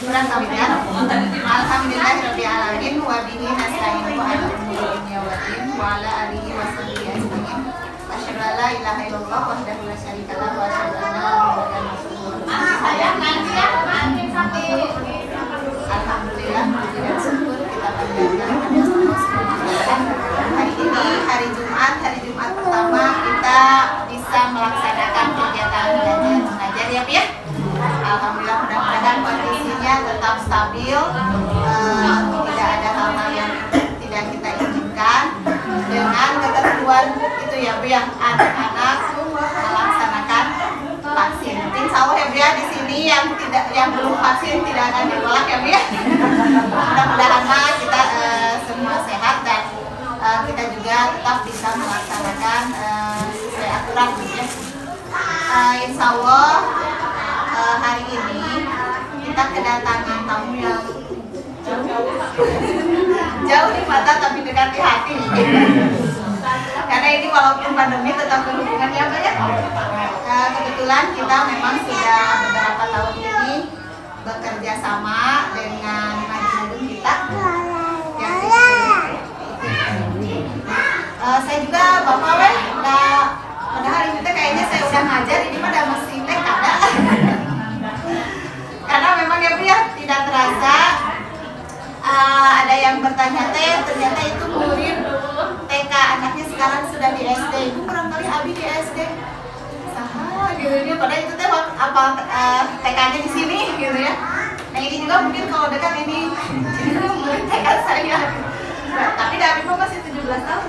syukuran kalian. Alhamdulillahirabbil alamin wa bihi nasta'inu ala umuri dunya wa din wa ala alihi wa sahbihi ajmain. Asyhadu an la ilaha illallah wahdahu la syarika lahu wa asyhadu anna Muhammadan rasulullah. Alhamdulillah, puji dan syukur kita panjatkan kepada Allah Subhanahu wa Ta'ala. Hari ini hari Jumat pertama kita bisa melaksanakan kegiatan belajar mengajar ya, Pi ya. Alhamdulillah, mudah-mudahan kondisinya tetap stabil, tidak ada hal-hal yang tidak kita inginkan, dengan ketentuan itu ya, Pi ya, anak-anak melaksanakan vaksin. Insya Allah ya, Pi ya, di sini yang belum vaksin tidak akan ditolak ya, Pi ya. Mudah-mudahan kita semua sehat dan kita juga tetap bisa melaksanakan sesuai aturan ya. Insya Allah hari ini kita kedatangan tamu yang jauh di mata tapi dekat di hati. Karena ini walaupun pandemi tetap berhubungan ya, Pak ya. Kebetulan kita memang sudah beberapa tahun ini bekerja sama dengan Madinah kita. Saya juga Bapak weh, padahal ini kayaknya saya udah ngajar, ini pada mesin teh ada. Karena memang ya, ya tidak terasa ada yang bertanya ternyata itu murid TK, anaknya sekarang sudah di SD. Itu barangkali Abi di SD. Saha gitu ya, padahal itu teh apa TK-nya di sini gitu ya. Nah ini juga mungkin kalau dekat ini murid TK saya. Tapi Abi masih 17 tahun.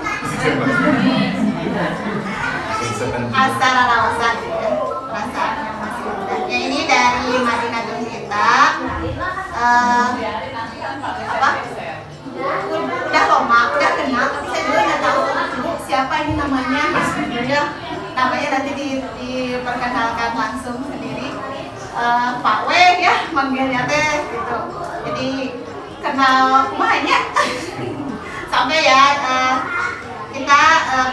Asal rawasan ya. Perasaannya masih muda. Ya ini dari Madinah kita. Udah lama, udah kenal, tapi saya juga nggak tahu siapa ini namanya. Ya, namanya nanti diperkenalkan langsung sendiri. Pak W ya, manggilnya teh gitu. Jadi kenal kumanya. Sampai ya kita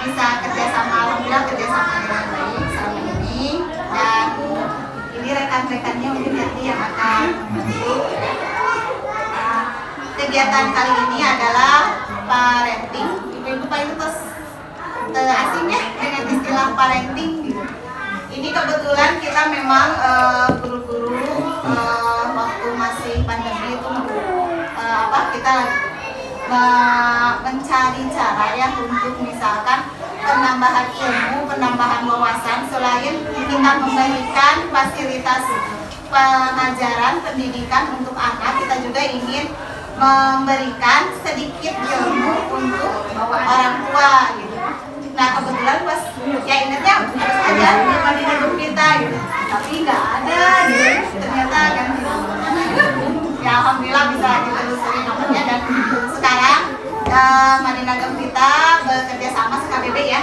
bisa kerjasama, alhamdulillah kerjasama dengan baik selama ini, dan ini rekan-rekannya mungkin nanti yang akan membantu. Kegiatan kali ini adalah parenting. Ibu-ibu paling asing ya dengan istilah parenting gitu. Ini kebetulan kita memang guru-guru waktu masih pandemi itu kita mencari cara ya untuk misalkan penambahan ilmu, penambahan wawasan. Selain kita memberikan fasilitas pengajaran, pendidikan untuk anak, kita juga ingin memberikan sedikit ilmu untuk orang tua gitu. Nah kebetulan pas ya ingatnya harus aja di hidup kita gitu, tapi nggak ada gitu. Ternyata kan ya alhamdulillah bisa ditelusuri nomornya, dan sekarang Madinah kita bekerja sama SKBB ya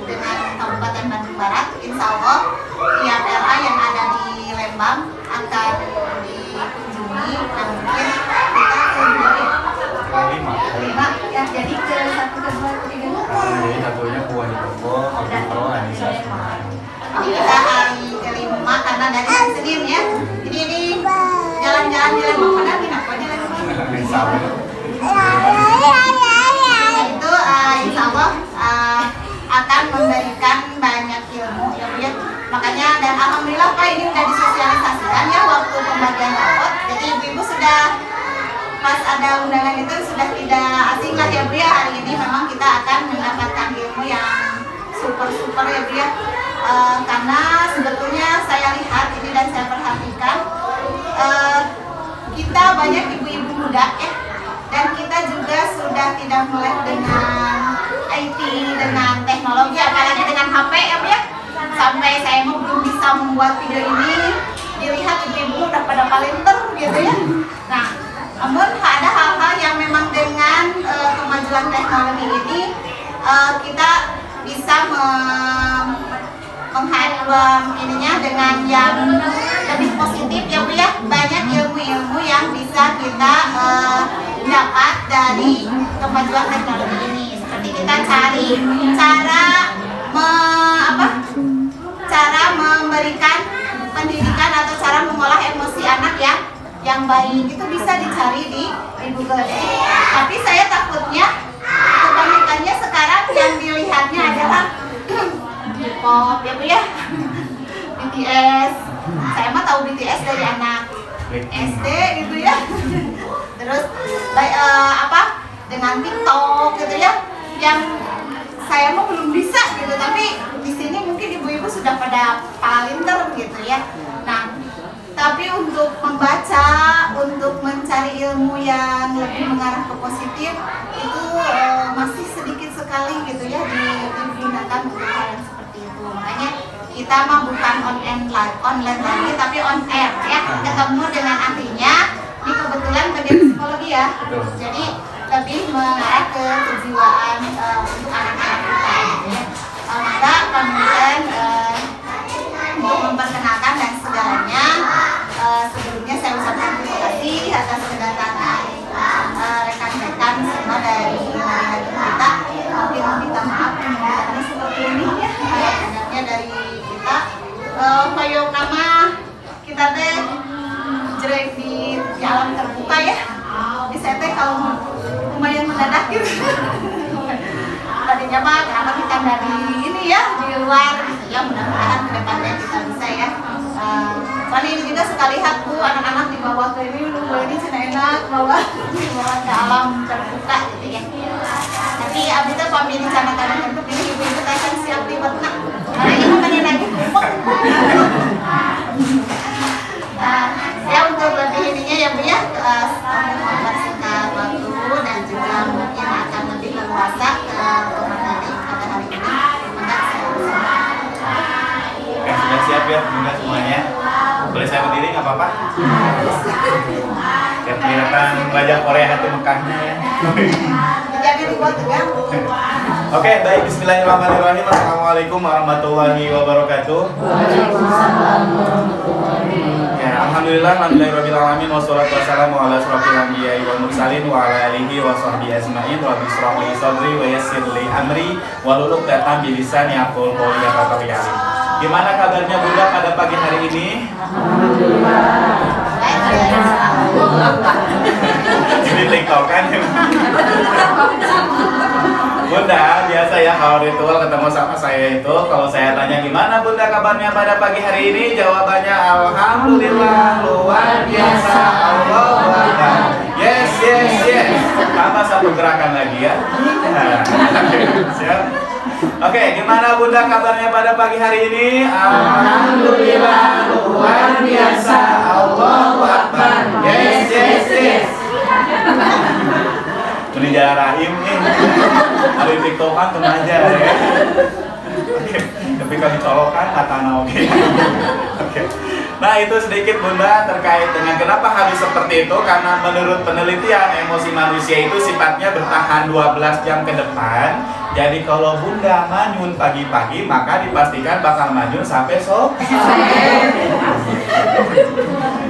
dengan Kabupaten Bandung Barat. Insya Allah IAPLA yang ada di Lembang akan dikunjungi. Nah mungkin kita kelima ya, jadi ke 1, 2, 3. Jadi satunya kuah di toko, kalau Anissa. Kita hari kelima karena dari hari Senin ya. Jadi ini jalan-jalan di Lembang mana kenapa di Lembang? Itu insya Allah akan memberikan banyak ilmu ya. Makanya dan alhamdulillah Pak ini sudah disosialisasikan ya waktu pembagian rapot. Jadi ibu-ibu sudah pas ada undangan itu sudah tidak asing lah ya Bu ya. Hari ini memang kita akan mendapatkan ilmu yang super ya Bu ya. Karena sebetulnya saya lihat ini dan saya perhatikan kita banyak ibu-ibu muda ya, dan kita juga sudah tidak melek dengan IT, dengan teknologi, apalagi dengan HP ya Bu ya. Sampai saya belum bisa membuat video ini, dilihat ibu-ibu udah pada palinter gitu ya. Nah, namun ada hal-hal yang memang dengan kemajuan teknologi ini kita bisa ininya dengan yang lebih positif ya Bu ya. Banyak ilmu-ilmu yang bisa kita dapat dari kemajuan teknologi ini. Seperti kita cari cara memberikan pendidikan atau cara mengolah emosi anak ya, yang baik itu bisa dicari di Google. Tapi saya takutnya kebanyakannya sekarang yang dilihatnya adalah K-pop ya Bu ya, BTS. Saya mah tahu BTS dari anak SD gitu ya. Terus dengan TikTok gitu ya, yang saya mah belum bisa gitu, tapi di sini mungkin ibu-ibu sudah pada pinter gitu ya. Nah, tapi untuk membaca, untuk mencari ilmu yang lebih mengarah ke positif itu masih sedikit sekali gitu ya digunakan untuk hal yang seperti itu. Makanya kita mah bukan online lagi, tapi on air ya, ketemu dengan ahlinya. Ini kebetulan bagian psikologi ya, jadi lebih mengarah ke kejiwaan untuk anak-anak kita gitu ya. Maka kemudian untuk memperkenalkan dan segalanya, sebelumnya saya ucapkan terima kasih atas kedatangan rekan-rekan semua dari kita. Mungkin minta maaf pembicaranya seperti ini ya, adanya dari kita. Payung nama kita teh jerek di alam terbuka ya. Di saya teh kalau lumayan mendadak gitu. Tadinya mah karena kita dari ini ya di luar gitu ya, mudah-mudahan ke depannya kita bisa ya. Soalnya ini juga sekali lihat Bu, anak-anak di bawah ke ini ini cina enak bawa ke alam terbuka gitu ya. Tapi abis itu pamit di sana kadang untuk ini ibu-ibu akan siap ribet nak. Karena ini makanya lagi tumpeng. Ya untuk lebih ininya ya Bu ya, mempersingkat waktu dan juga mungkin akan lebih leluasa ke materi pada hari ini. Oke, sudah siap ya Bunda semuanya? Boleh saya berdiri nggak apa-apa? Siap kelihatan wajah Korea hati Mekahnya ya. Jadi dibuat tegang. Oke, baik. Bismillahirrahmanirrahim. Assalamualaikum warahmatullahi wabarakatuh. Ya, alhamdulillahirabbil alamin wassalatu wassalamu ala asyrofil anbiya'i wal mursalin wa ala alihi wa sahbihi ajmain. Rabbi shrah li sadri wa yassir li amri wahlul 'uqdatam min lisani yafqahu qawli. Gimana kabarnya Bunda pada pagi hari ini? Jadi TikTokan ya. Bunda, biasa ya kalau ritual ketemu sama saya itu, kalau saya tanya gimana Bunda kabarnya pada pagi hari ini, jawabannya alhamdulillah, luar biasa, Allahu Akbar. Yes. Tambah satu gerakan lagi ya. Siap. Oke, gimana Bunda kabarnya pada pagi hari ini? Alhamdulillah, luar biasa, Allahu Akbar. Yes. Ini jalan rahim nih. Hari TikTokan tuh aja ya. Oke, tapi kami colokan katana oke. Nah itu sedikit Bunda terkait dengan kenapa harus seperti itu. Karena menurut penelitian emosi manusia itu sifatnya bertahan 12 jam ke depan. Jadi kalau Bunda manyun pagi-pagi maka dipastikan bakal manyun sampai sore.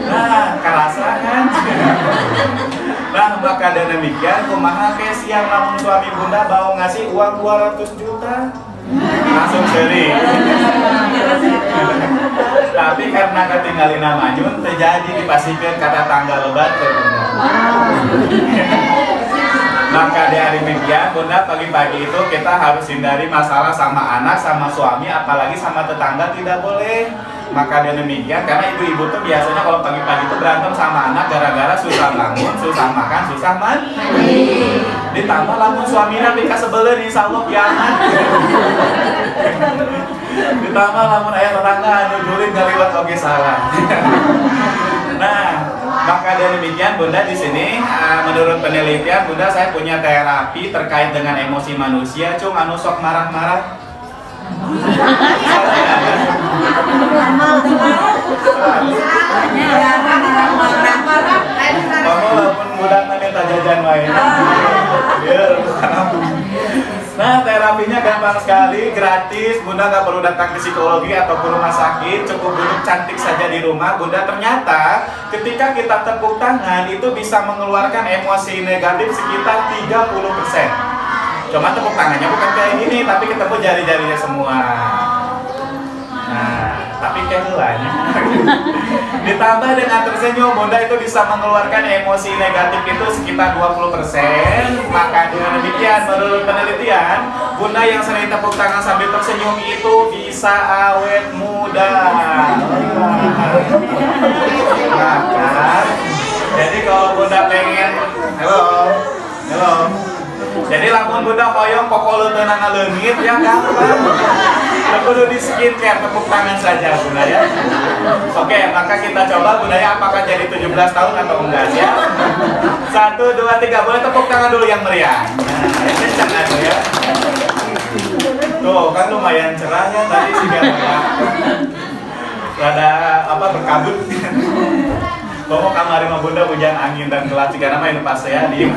Nah, kerasa kan? Nah, maka dan demikian kumaha ke siang namun suami Bunda mau ngasih uang 200 juta langsung seri. Tapi karena ketinggalin manyun terjadi dipastikan kata tanggal lebat ke Bunda. Maka di hari demikian Bunda pagi-pagi itu kita harus hindari masalah sama anak, sama suami, apalagi sama tetangga tidak boleh. Maka di demikian karena ibu-ibu tuh biasanya kalau pagi-pagi itu berantem sama anak gara-gara susah bangun, susah makan, susah mandi. Ditambah lamun suaminya nikah sebelen insya Allah kiamat. Ditambah lamun ayah tetangga nyujurin ngaliwat oke salah. Nah, maka dari demikian Bunda di sini menurut penelitian Bunda saya punya terapi terkait dengan emosi manusia. Cung anu sok marah-marah. Kamu lapun budak nanti jajan main. Nah terapinya gampang sekali, gratis. Bunda nggak perlu datang ke psikologi ataupun rumah sakit, cukup duduk cantik saja di rumah. Bunda ternyata ketika kita tepuk tangan itu bisa mengeluarkan emosi negatif sekitar 30%. Cuma tepuk tangannya bukan kayak gini, tapi ketemu jari-jarinya semua. Nah, tapi kayak helanya. Ditambah dengan tersenyum, bunda itu bisa mengeluarkan emosi negatif itu sekitar 20%. Maka dengan demikian, menurut penelitian, bunda yang sering tepuk tangan sambil tersenyum itu bisa awet muda. Maka, jadi kalau bunda pengen, halo. Jadi lamun bunda koyong pokok tenang leungit ya gampang. Perlu di skincare, tepuk tangan saja bunda ya. Oke, maka kita coba bunda ya, apakah jadi 17 tahun atau enggak ya. 1, 2, 3, boleh tepuk tangan dulu yang meriah. Nah, kencang aja ya. Tuh kan lumayan cerah ya tadi sih rada apa berkabut. Pokok kamar rumah bunda hujan angin dan gelap jika nama ini pas ya di.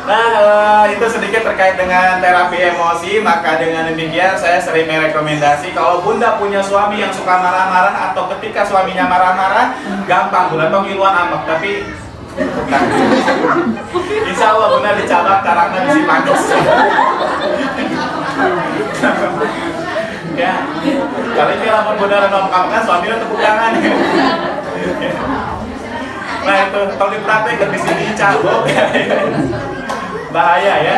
Nah, itu sedikit terkait dengan terapi emosi. Maka dengan demikian saya sering merekomendasi kalau bunda punya suami yang suka marah-marah atau ketika suaminya marah-marah, gampang bunda tong iluan amek tapi bukan. Insya Allah bunda dicabak karangnya bisi panas. Ya, kali ini lamun bunda ngomong-ngomong suaminya tepuk tangan. Nah itu kalau dipraktek di sini cabok. Bahaya ya.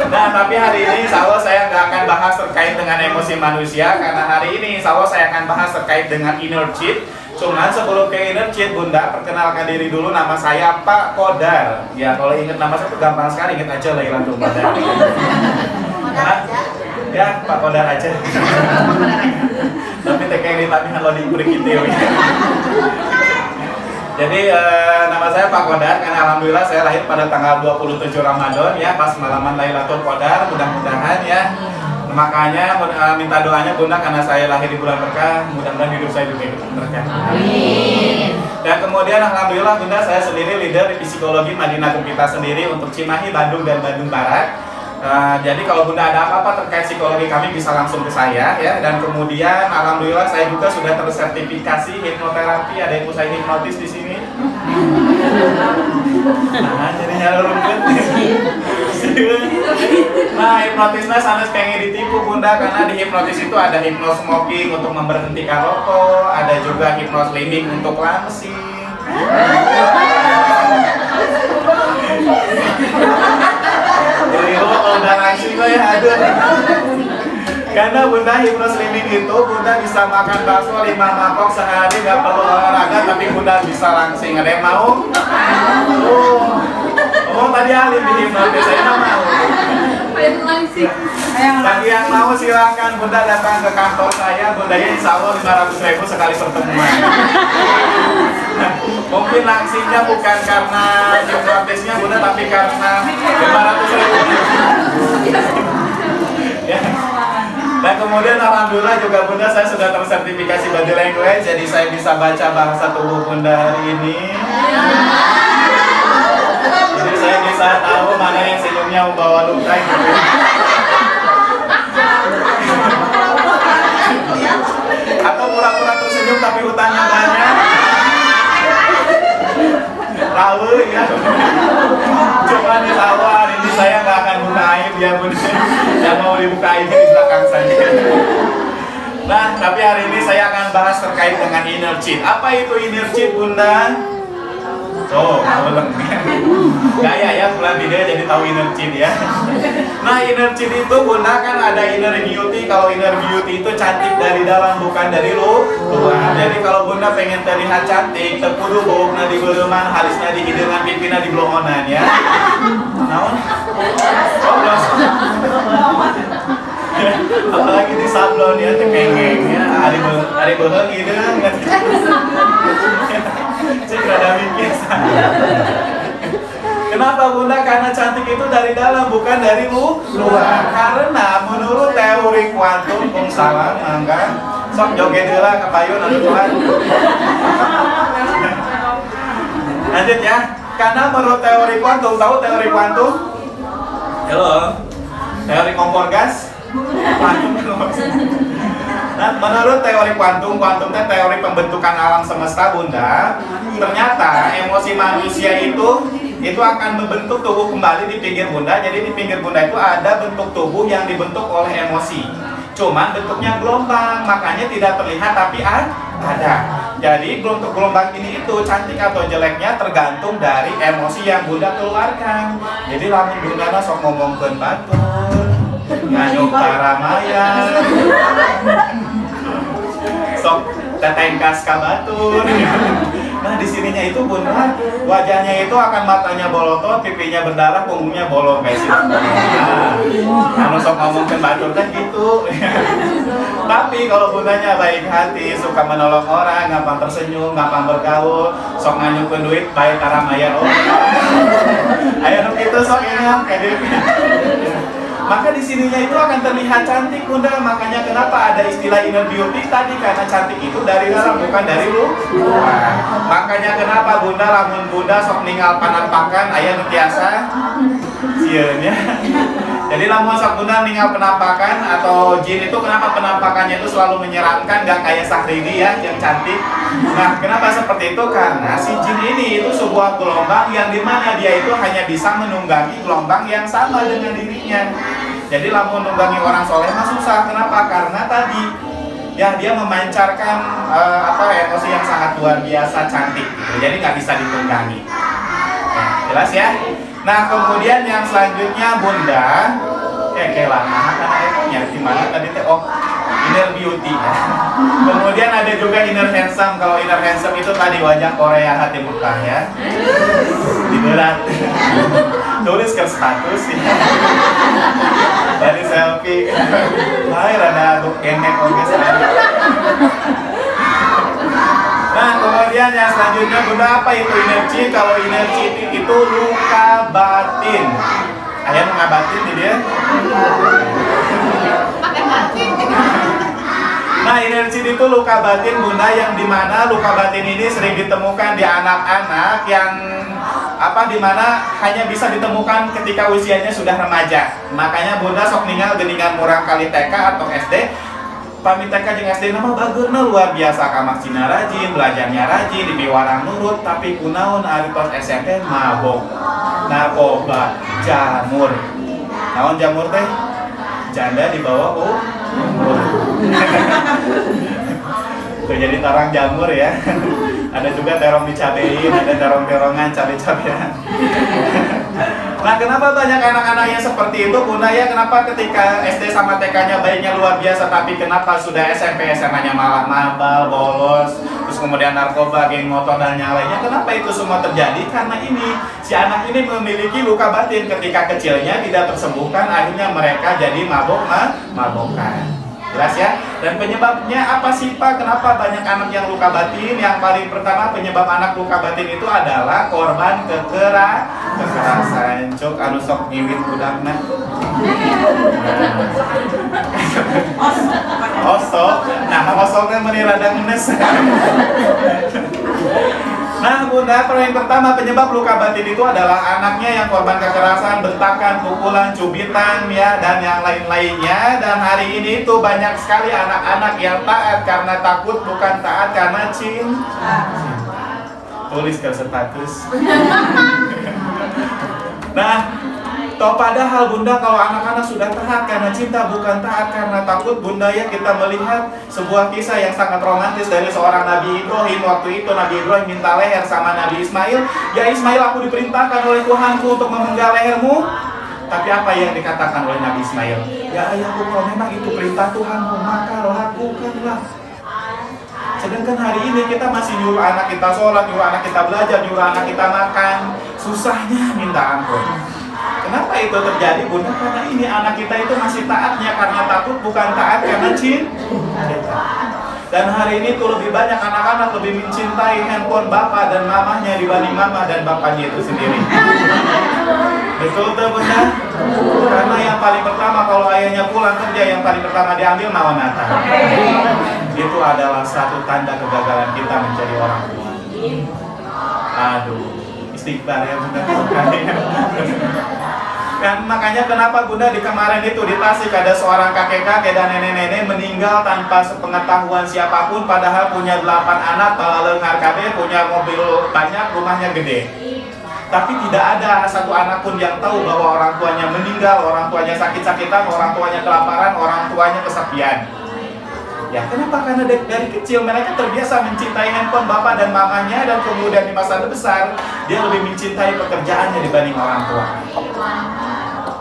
Nah tapi hari ini insya Allah saya nggak akan bahas terkait dengan emosi manusia, karena hari ini insya Allah saya akan bahas terkait dengan inner cheat. Cuman sebelum ke inner cheat bunda, perkenalkan diri dulu, nama saya Pak Kodar. Ya kalau ingat nama saya itu gampang sekali, ingat aja lah Ilan Kodar. Ya Pak Kodar aja. Tapi TK ini tapi kalau diurik gitu. Jadi nama saya Pak Kodar, karena alhamdulillah saya lahir pada tanggal 27 Ramadan ya, pas malaman Lailatul Qadar, mudah-mudahan ya. Makanya minta doanya bunda karena saya lahir di bulan berkah, mudah-mudahan hidup saya juga berkah. Amin. Dan kemudian alhamdulillah bunda saya sendiri leader di psikologi Madinah Gempita sendiri untuk Cimahi, Bandung dan Bandung Barat. Jadi kalau bunda ada apa-apa terkait psikologi kami bisa langsung ke saya ya. Dan kemudian alhamdulillah saya juga sudah tersertifikasi hipnoterapi, ada yang saya hipnotis di sini. Nah jadi nyalurungkeun. Nah hipnotisnya sanes pengen ditipu bunda, karena di hipnotis itu ada hipnos smoking untuk memberhentikan rokok, ada juga hipnos slimming untuk langsing. Jadi kalau udah langsing ya aduh. Karena bunda hipnos slimming itu bunda bisa makan bakso 5 mangkok sehari, nggak perlu olahraga tapi bunda bisa langsing. Ada yang mau? Oh tadi ahli di hipnotis, saya nggak mau. Bagi yang mau silakan bunda datang ke kantor saya, bundanya insya Allah 500.000 sekali pertemuan. Mungkin langsingnya bukan karena hipnotisnya bunda, tapi karena 500.000. Ya. Dan kemudian alhamdulillah juga bunda saya sudah tersertifikasi body language, jadi saya bisa baca bahasa tubuh bunda hari ini. Jadi saya bisa tahu mana yang senyumnya membawa luka gitu. Atau pura-pura tersenyum tapi hutangnya banyak. Tahu ya. Coba nih tawar, ini saya nggak akan buka aib ya bunda. Yang mau dibuka aib di belakang saja. Nah, tapi hari ini saya akan bahas terkait dengan inner cheat. Apa itu inner cheat bunda? Oh, ulang. Gaya ya, pulang video jadi tahu inner cheat ya. Nah, inner cheat itu bunda kan ada inner beauty. Kalau inner beauty itu cantik dari dalam bukan dari luar. Jadi kalau bunda pengen terlihat cantik, tekudu bobokna di beureumana, halisnya di hideungan, pipina di blongonan ya. Naon? Oh, apalagi di sablon ya, tekengeng ya. Ari beuheung hideung. Cek rada mikir. Kenapa bunda? Karena cantik itu dari dalam bukan dari luar. Karena menurut teori kuantum, salah mangga sok joget heula ka payun anu Tuhan. Lanjut ya. Karena menurut teori kuantum, tahu teori kuantum? Halo. Teori kompor gas? Kuantum. Nah, menurut teori kuantum itu teori pembentukan alam semesta bunda. Ternyata emosi manusia itu akan membentuk tubuh kembali di pinggir bunda. Jadi di pinggir bunda itu ada bentuk tubuh yang dibentuk oleh emosi. cuman bentuknya gelombang, makanya tidak terlihat tapi ada. Jadi untuk gelombang ini itu cantik atau jeleknya tergantung dari emosi yang Bunda keluarkan. Jadi lamun Bunda sok ngomongkeun batur, nganyuk paramayan, sok tetengkas ka batur. Nah di sininya itu Bunda, wajahnya itu akan matanya bolotot, pipinya berdarah, punggungnya bolong kayak gitu. Nah, sok ngomongkeun batur teh gitu. Tapi kalau Bundanya baik hati, suka menolong orang, gampang tersenyum, gampang bergaul, sok nganyukeun duit bae karamaya oh. Aya nu kitu sok ingat ka dieu. Maka di sininya itu akan terlihat cantik Bunda. Makanya kenapa ada istilah inner beauty tadi, karena cantik itu dari dalam bukan dari luar. Makanya kenapa Bunda lamun Bunda sok ningal panampakan aya nu tiasa sieun ya. Jadi lamun sok Bunda ningal penampakan atau jin itu kenapa penampakannya itu selalu menyeramkan, gak kayak Syahrini ya yang cantik. Nah, kenapa seperti itu? Karena si jin ini itu sebuah gelombang yang dimana dia itu hanya bisa menunggangi gelombang yang sama dengan dirinya. Jadi lamun nunggangi orang soleh mah susah. Kenapa? Karena tadi ya dia memancarkan emosi yang sangat luar biasa cantik gitu. Jadi nggak bisa ditunggangi. Ya, jelas ya. Nah kemudian yang selanjutnya Bunda, kelana karena nya di mana tadi teh inner beauty ya. Kemudian ada juga inner handsome. Kalau inner handsome itu tadi wajah Korea hati Mekah ya. Diberat. Tulis ke status ya. Dari selfie. Hai rada genek oke sekali. Nah kemudian yang selanjutnya Bunda, apa itu energi? Kalau energi itu luka batin. Ayah ngabatin di dia. Nah energi itu luka batin Bunda, yang dimana luka batin ini sering ditemukan di anak-anak yang dimana hanya bisa ditemukan ketika usianya sudah remaja. Makanya Bunda sok ningal geningan murang kali TK atau SD. Pamit TK jeung SD nama bageurna luar biasa, kamak cina rajin, belajarnya rajin, dibiwarang nurut, tapi kunaon ari tos SMP mabok, narkoba, jamur. Naon jamur teh? Janda dibawa umur. Tuh jadi tarang jamur ya. Ada juga terong dicabein, ada terong-terongan cabe-cabean. Nah kenapa banyak anak-anak yang seperti itu Bunda ya? Kenapa ketika SD sama TK-nya baiknya luar biasa, tapi kenapa sudah SMP, SMA-nya malah mabal, bolos, terus kemudian narkoba, geng motor dan yang lainnya? Kenapa itu semua terjadi? Karena ini, si anak ini memiliki luka batin ketika kecilnya tidak tersembuhkan, akhirnya mereka jadi mabokan. Jelas ya? Dan penyebabnya apa sih Pak? Kenapa banyak anak yang luka batin? Yang paling pertama penyebab anak luka batin itu adalah korban kekerasan. Cuk anu sok ngiwit budakna. Osok. Nah, osoknya meuni rada ngenes. Nah Bunda, yang pertama penyebab luka batin itu adalah anaknya yang korban kekerasan, bentakan, pukulan, cubitan ya, dan yang lain-lainnya. Dan hari ini tuh banyak sekali anak-anak yang taat karena takut, bukan taat karena cinta. Tulis ke status. Nah toh padahal Bunda, kalau anak-anak sudah taat karena cinta bukan taat karena takut Bunda ya, kita melihat sebuah kisah yang sangat romantis dari seorang Nabi Ibrahim. Waktu itu Nabi Ibrahim minta leher sama Nabi Ismail. Ya Ismail, aku diperintahkan oleh Tuhanku untuk memenggal lehermu. Tapi apa yang dikatakan oleh Nabi Ismail? Ya ayahku, kalau memang itu perintah Tuhanku maka lakukanlah. Sedangkan hari ini kita masih nyuruh anak kita sholat, nyuruh anak kita belajar, nyuruh anak kita makan. Susahnya minta ampun. Kenapa itu terjadi Bunda? Karena ini anak kita itu masih taatnya karena takut, bukan taat karena cinta. Dan hari ini tuh lebih banyak anak-anak lebih mencintai handphone bapak dan mamahnya dibanding mama dan bapaknya itu sendiri. Betul tuh Bunda? Karena yang paling pertama kalau ayahnya pulang kerja, yang paling pertama diambil nawanata. Itu adalah satu tanda kegagalan kita menjadi orang tua. Aduh, istighfar ya Bunda. Kan makanya kenapa Bunda di kemarin itu di Tasik ada seorang kakek-kakek dan nenek-nenek meninggal tanpa sepengetahuan siapapun, padahal punya 8 anak, lengar KB, punya mobil banyak, rumahnya gede. Tapi tidak ada satu anak pun yang tahu bahwa orang tuanya meninggal, orang tuanya sakit-sakitan, orang tuanya kelaparan, orang tuanya kesepian. Ya, kenapa? Karena dari kecil mereka terbiasa mencintai handphone bapak dan mamanya, dan kemudian di masa besar dia lebih mencintai pekerjaannya dibanding orang tua.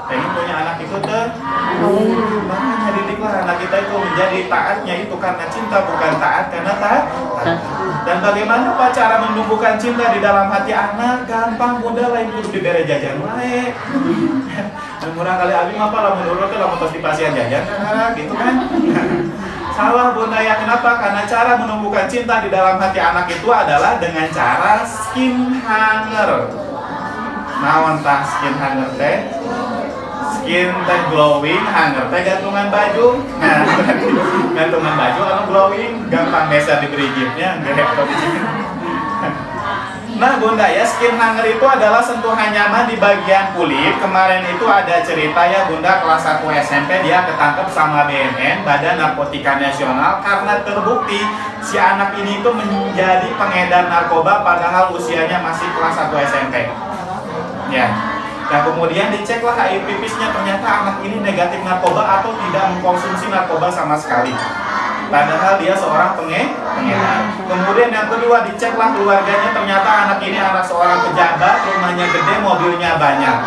Pengen punya anak itu makanya didiklah anak kita itu menjadi taatnya itu karena cinta, bukan taat karena taat. Dan bagaimana Pak cara menumbuhkan cinta di dalam hati anak? Gampang, Bunda, lain kudu dibere jajan wae. Murah kali abi apa lah menurut lah mau pasti pasien jajan kan gitu kan. Salah, Bunda, ya. Kenapa? Karena cara menumbuhkan cinta di dalam hati anak itu adalah dengan cara skin hanger. Naon tah skin hanger teh? Skin teh glowing, hanger teh gantungan baju. Nah, gantungan baju anu glowing, gampang biasa diberi giftnya, nggak repot. Nah, Bunda, ya, skin hanger itu adalah sentuhan nyaman di bagian kulit. Kemarin itu ada cerita ya, Bunda, kelas 1 SMP dia ketangkep sama BNN, Badan Narkotika Nasional, karena terbukti si anak ini itu menjadi pengedar narkoba padahal usianya masih kelas 1 SMP. Ya. Dan kemudian diceklah HIV pipisnya, ternyata anak ini negatif narkoba atau tidak mengkonsumsi narkoba sama sekali. Padahal dia seorang pengedar. Kemudian yang kedua diceklah keluarganya, ternyata anak ini anak seorang pejabat, rumahnya gede, mobilnya banyak.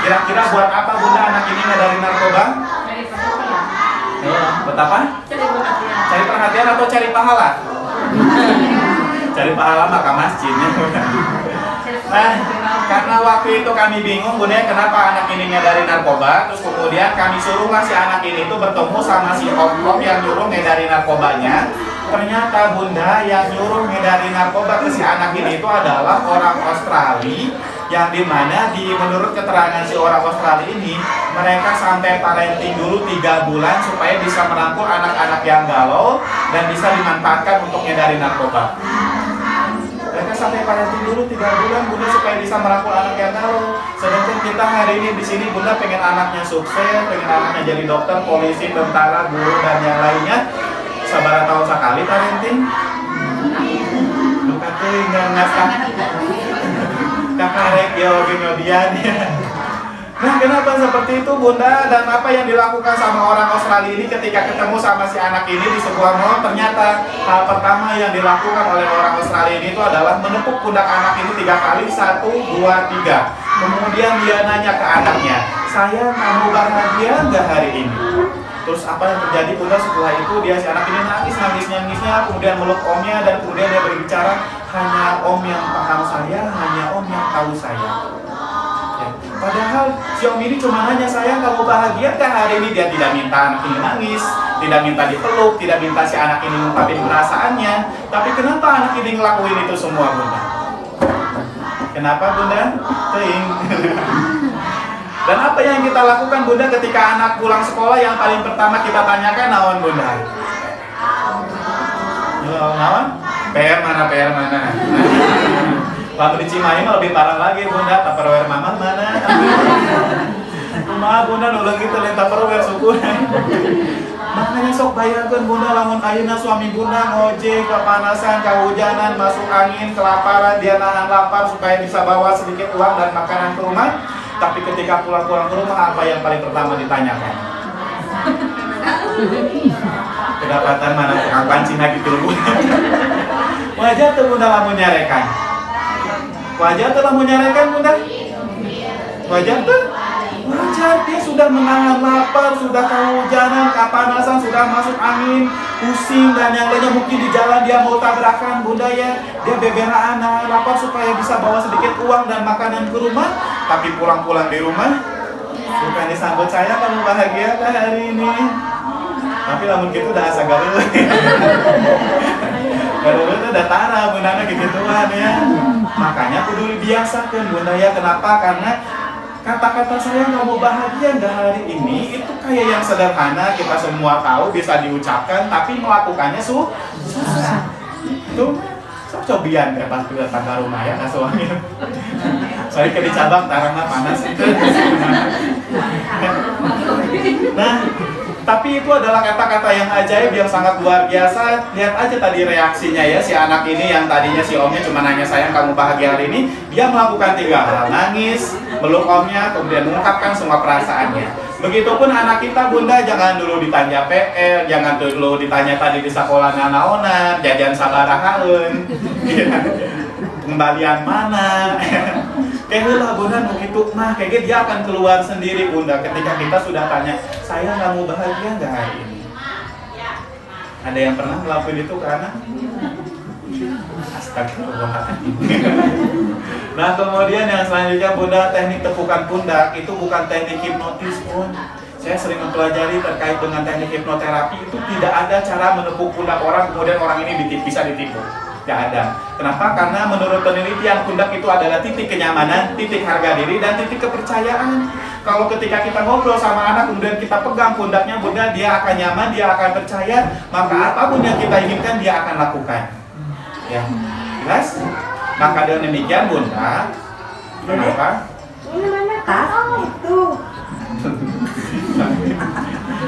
Kira-kira buat apa, Bunda, anak ini ngedari narkoba? Buat apa? Cari perhatian atau cari pahala? Cari pahala maka masjidnya. Nah, karena waktu itu kami bingung, Bunda, kenapa anak ini ngedari narkoba. Terus kemudian kami suruhlah si anak ini itu bertemu sama si om yang nyuruh ngedari narkobanya. Ternyata, Bunda, yang nyuruh ngedari narkoba ke si anak ini itu adalah orang Australia, yang dimana menurut keterangan si orang Australia ini, mereka sampai parenting dulu 3 bulan supaya bisa merangkul anak-anak yang galau dan bisa dimanfaatkan untuk ngedari narkoba. Mereka sampai parenting dulu 3 bulan, Bunda, supaya bisa merangkul anak yang galau. Sedangkan kita hari ini di sini, Bunda, pengen anaknya sukses, pengen anaknya jadi dokter, polisi, tentara, guru, dan yang lainnya. Sabar tahun sekali parenting. Luka tuh ngasah kakarek ya kemudian ya. Nah, kenapa seperti itu, Bunda? Dan apa yang dilakukan sama orang Australia ini ketika ketemu sama si anak ini di sebuah mall? Ternyata hal pertama yang dilakukan oleh orang Australia ini itu adalah menepuk pundak anak ini 3 kali, 1, 2, 3. Kemudian dia nanya ke anaknya, "Sayang, kamu bahagia nggak hari ini?" Terus apa yang terjadi, Bunda? Setelah itu si anak ini nangisnya, kemudian meluk omnya, dan kemudian dia berbicara, "Hanya om yang paham saya, hanya om yang tahu saya." Ya. Padahal si om ini cuma nanya, "Sayang, kamu bahagia nggak hari ini?" Dia tidak minta anak ini nangis, tidak minta dipeluk, tidak minta si anak ini ngungkapin perasaannya. Tapi kenapa anak ini ngelakuin itu semua, Bunda? Kenapa, Bunda? Ting. Dan apa yang kita lakukan, Bunda, ketika anak pulang sekolah? Yang paling pertama kita tanyakan, naon, Bunda? Naon? PR mana? Kalau di Cimahi mah lebih parah lagi, Bunda. Tupperware mama mana? Maaf, Bunda, nulang gitu lain Tupperware suku. Makanya sok bayarkan, Bunda, lamun ayeuna suami Bunda ngojek, kepanasan, kehujanan, masuk angin, kelaparan, dia nahan lapar supaya bisa bawa sedikit uang dan makanan ke rumah. Tapi ketika pulang ke rumah, apa yang paling pertama ditanyakan? Kedapatan mana tukang pancing lagi tuh. Wajar tuh, Bunda, lamun nyarekan. Wajar tuh lamun nyarekan, Bunda. Wajar tuh. Wajar, dia sudah menahan lapar, sudah kehujanan, kepanasan, sudah masuk angin, pusing, dan yang lainnya. Mungkin di jalan dia mau tabrakan, Bunda, ya. Dia beberaan nahan lapar supaya bisa bawa sedikit uang dan makanan ke rumah. Tapi pulang-pulang di rumah, bukan disambut, "Saya kamu bahagia kan hari ini?" Tapi lamun gitu udah asa galau. Galau itu udah tara, Bunda, gitu Tuhan, ya. Makanya kudu dibiasakan, Bunda, ya. Kenapa? Karena kata-kata "saya kamu bahagia nggak hari ini" itu kayak yang sederhana, kita semua tahu, bisa diucapkan, tapi melakukannya susah. Itu sok cobian ya pas datang ke rumah, ya, kasuangnya. Soalnya ke dicabang tarangnya panas itu. Nah, Tapi itu adalah kata-kata yang ajaib, yang sangat luar biasa. Lihat aja tadi reaksinya ya, si anak ini yang tadinya si omnya cuma nanya sayang kamu bahagia hari ini, dia melakukan 3 hal, nangis, meluk omnya, kemudian mengungkapkan semua perasaannya. Begitupun anak kita bunda, jangan dulu ditanya PR, jangan dulu ditanya tadi di sekolah naonan, jajan sabarahaeun, kembalian mana. Kayak lah bunda begitu mah, kayak dia akan keluar sendiri bunda ketika kita sudah tanya, saya kamu bahagia nggak hari ini? Ada yang pernah ngelakuin itu ke anak? Astagfirullahaladzim. Nah kemudian yang selanjutnya bunda, teknik tepukan pundak itu bukan teknik hipnotis pun. Saya sering mempelajari terkait dengan teknik hipnoterapi, itu tidak ada cara menepuk pundak orang kemudian orang ini bisa ditipu. Tidak ada. Kenapa? Karena menurut penelitian pundak itu adalah titik kenyamanan, titik harga diri, dan titik kepercayaan. Kalau ketika kita ngobrol sama anak kemudian kita pegang pundaknya bunda, dia akan nyaman, dia akan percaya, maka apapun yang kita inginkan dia akan lakukan. Ya, jelas? Maka dengan demikian bunda, kenapa? Ini mana tas itu?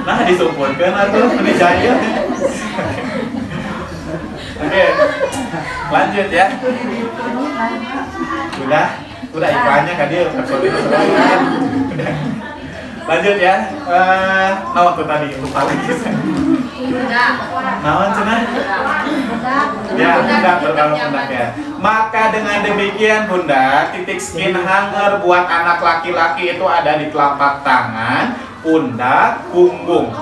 Nah disumpulkan atau ini jahil. Oke, lanjut ya. Udah iklannya kan dia lanjut ya. Naon tuh tadi lupa lagi. Naon cenah? Ya, pundak berkalung pundak ya. Maka dengan demikian bunda, titik skin hanger buat anak laki-laki itu ada di telapak tangan, pundak, punggung.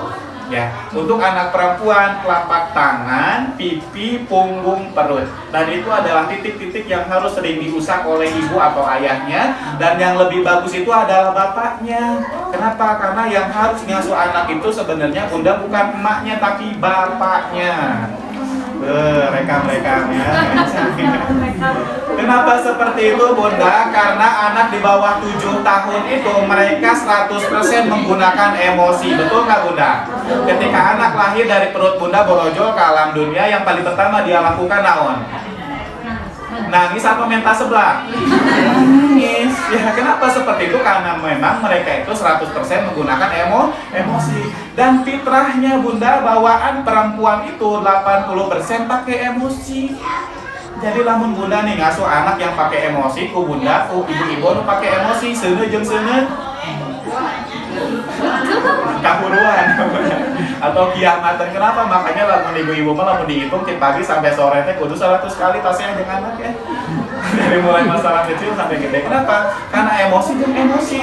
Ya, untuk anak perempuan telapak tangan, pipi, punggung, perut. Dan itu adalah titik-titik yang harus sering diusap oleh ibu atau ayahnya. Dan yang lebih bagus itu adalah bapaknya. Kenapa? Karena yang harus ngasuh anak itu sebenarnya bunda bukan emaknya tapi bapaknya. Rekam-rekamnya. Kenapa seperti itu bunda? Karena anak di bawah 7 tahun itu mereka 100% menggunakan emosi. Betul nggak bunda? Ketika anak lahir dari perut bunda borojol ke alam dunia, yang paling pertama dia lakukan naon? Nangis apa minta sebelah? Nangis. Ya kenapa seperti itu? Karena memang mereka itu 100% menggunakan emosi. Dan fitrahnya bunda, bawaan perempuan itu 80% pakai emosi. Jadi lamun bunda nih ngasuh anak yang pakai emosi, ku bunda, ku ibu-ibu nu pakai emosi, seuneu jeung seuneu kahuruan atau kiamatan. Kenapa? Makanya lamun ibu-ibu mah lamun dihitung ti pagi sampai sore teh kudu 100 kali tasnya jeung anak ya. Dari mulai masalah kecil sampai gede. Kenapa? Karena emosi jeung emosi.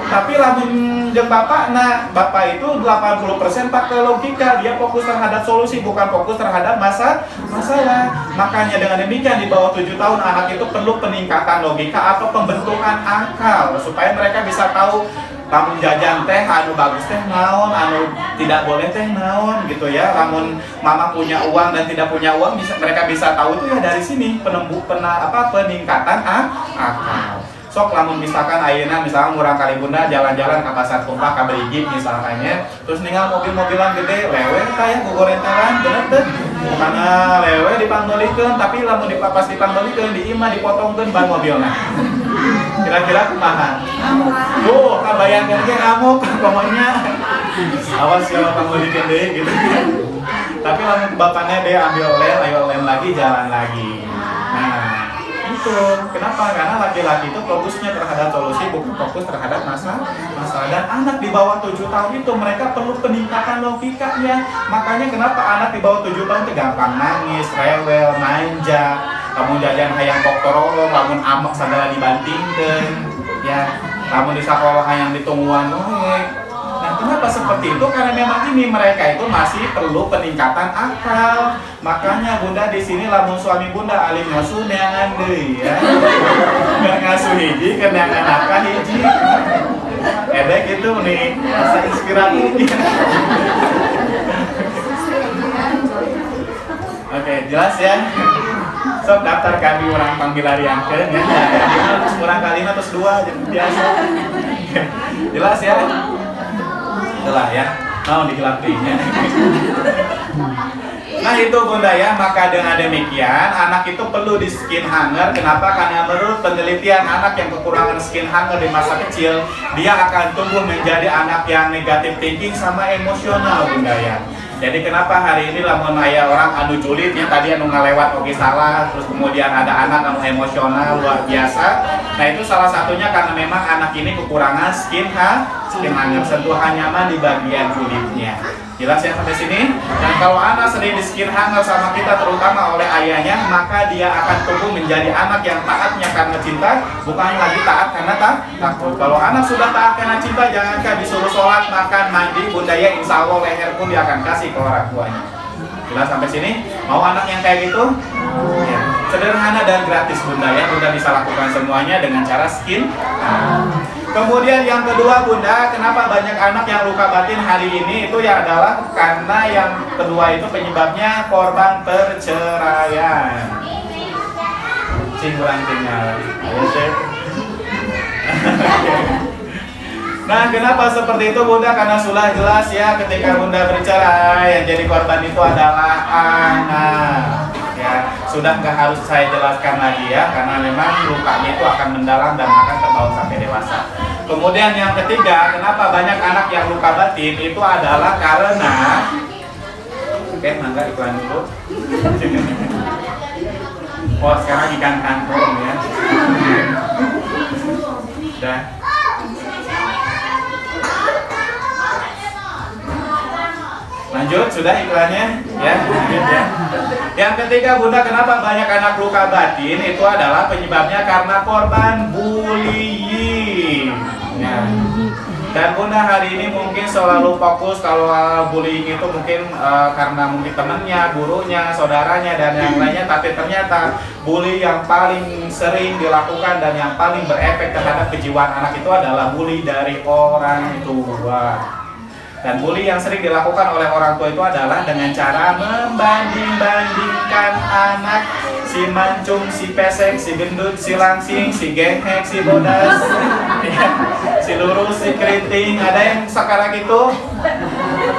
Tapi lamun jeung bapak, nah bapak itu 80% pakai logika, dia fokus terhadap solusi bukan fokus terhadap masalah. Makanya dengan demikian di bawah 7 tahun anak itu perlu peningkatan logika atau pembentukan akal supaya mereka bisa tahu lamun jajan teh anu bagus teh naon, anu tidak boleh teh naon gitu ya. Lamun mama punya uang dan tidak punya uang mereka bisa tahu itu ya dari sini peningkatan akal. Sok lamun misalkan ayeuna misalkan murang kali bunda jalan-jalan ke pasar tumpah ka Brigit misalkannya, terus ninggal mobil-mobilan gede lewe kayak gogorentelan bener teh. Mana lewe dipanggulikeun tapi lamun pas dipanggulikeun di imah dipotongkeun ban mobilna. Kira-kira kumaha? Tuh, kabayangkeun ge ngamuk pokoknya. Awas kalau panggulikeun deui gitu. Tapi lamun bapaknya dia ambil lem, ayo lem lagi jalan lagi. Nah, itu kenapa? Karena laki-laki itu fokusnya terhadap solusi bukan fokus terhadap masalah. Dan anak di bawah 7 tahun itu mereka perlu peningkatan logikanya. Makanya kenapa anak di bawah 7 tahun itu gampang nangis, rewel, manja, kamu jajan hayang koktorolong, lamun amek segala dibantingkeun ya, lamun di sekolah hayang ditungguan we. Nah, kenapa seperti itu? Karena memang ini mereka itu masih perlu peningkatan akal. Makanya bunda di sini lamun suami bunda alim ngasuh neangan deui ya. Nggak ngasuh hiji ke neangan akal hiji. Edek gitu nih, rasa inspiratif. Oke, jelas ya. Sok daftar kami orang panggilariankeun ya. Kurang kali terus 2 jadi biasa. Jelas ya? Itulah ya, mau dihilapinnya. Nah itu bunda ya, maka dengan demikian anak itu perlu di skin hanger. Kenapa? Karena menurut penelitian anak yang kekurangan skin hanger di masa kecil, dia akan tumbuh menjadi anak yang negatif thinking sama emosional bunda ya. Jadi kenapa hari ini lamun aya orang anu julidnya tadi anu ngalewat oke salah, terus kemudian ada anak anu emosional luar biasa. Nah itu salah satunya karena memang anak ini kekurangan skin hanger, sentuhan nyaman di bagian kulitnya. Jelas ya sampai sini? Dan kalau anak sering di skin hanger sama kita terutama oleh ayahnya, maka dia akan tumbuh menjadi anak yang taatnya karena cinta, bukan lagi taat karena takut. Kalau anak sudah taat karena cinta, jangankan disuruh sholat, makan, mandi, bunda ya insya Allah leher pun dia akan kasih ke orang tuanya. Jelas sampai sini? Mau anak yang kayak gitu? Ya. Sederhana dan gratis bunda ya, bunda bisa lakukan semuanya dengan cara skin. Kemudian yang kedua bunda, kenapa banyak anak yang luka batin hari ini itu ya adalah karena yang kedua itu penyebabnya korban perceraian. Cinggulang tinggal. Ayo Chef. Nah kenapa seperti itu bunda? Karena sudah jelas ya ketika bunda bercerai yang jadi korban itu adalah anak. Ya, sudah nggak harus saya jelaskan lagi ya, karena memang lukanya itu akan mendalam dan akan terbawa sampai dewasa. Kemudian yang ketiga, kenapa banyak anak yang luka batin itu adalah karena, oke, mangga iklan dulu. Oh, sekarang ikan kangkung ya. Udah. Lanjut, sudah iklannya ya, lanjut ya. Yang ketiga bunda, kenapa banyak anak luka batin itu adalah penyebabnya karena korban bullying ya. Dan bunda hari ini mungkin selalu fokus kalau bullying itu mungkin karena mungkin temannya, gurunya, saudaranya dan yang lainnya, tapi ternyata bully yang paling sering dilakukan dan yang paling berefek terhadap kejiwaan anak itu adalah bully dari orang tua. Dan bully yang sering dilakukan oleh orang tua itu adalah dengan cara membanding-bandingkan anak, si mancung, si pesek, si gendut, si langsing, si gehek, si bodas, si lurus, si keriting, ada yang sekarang itu,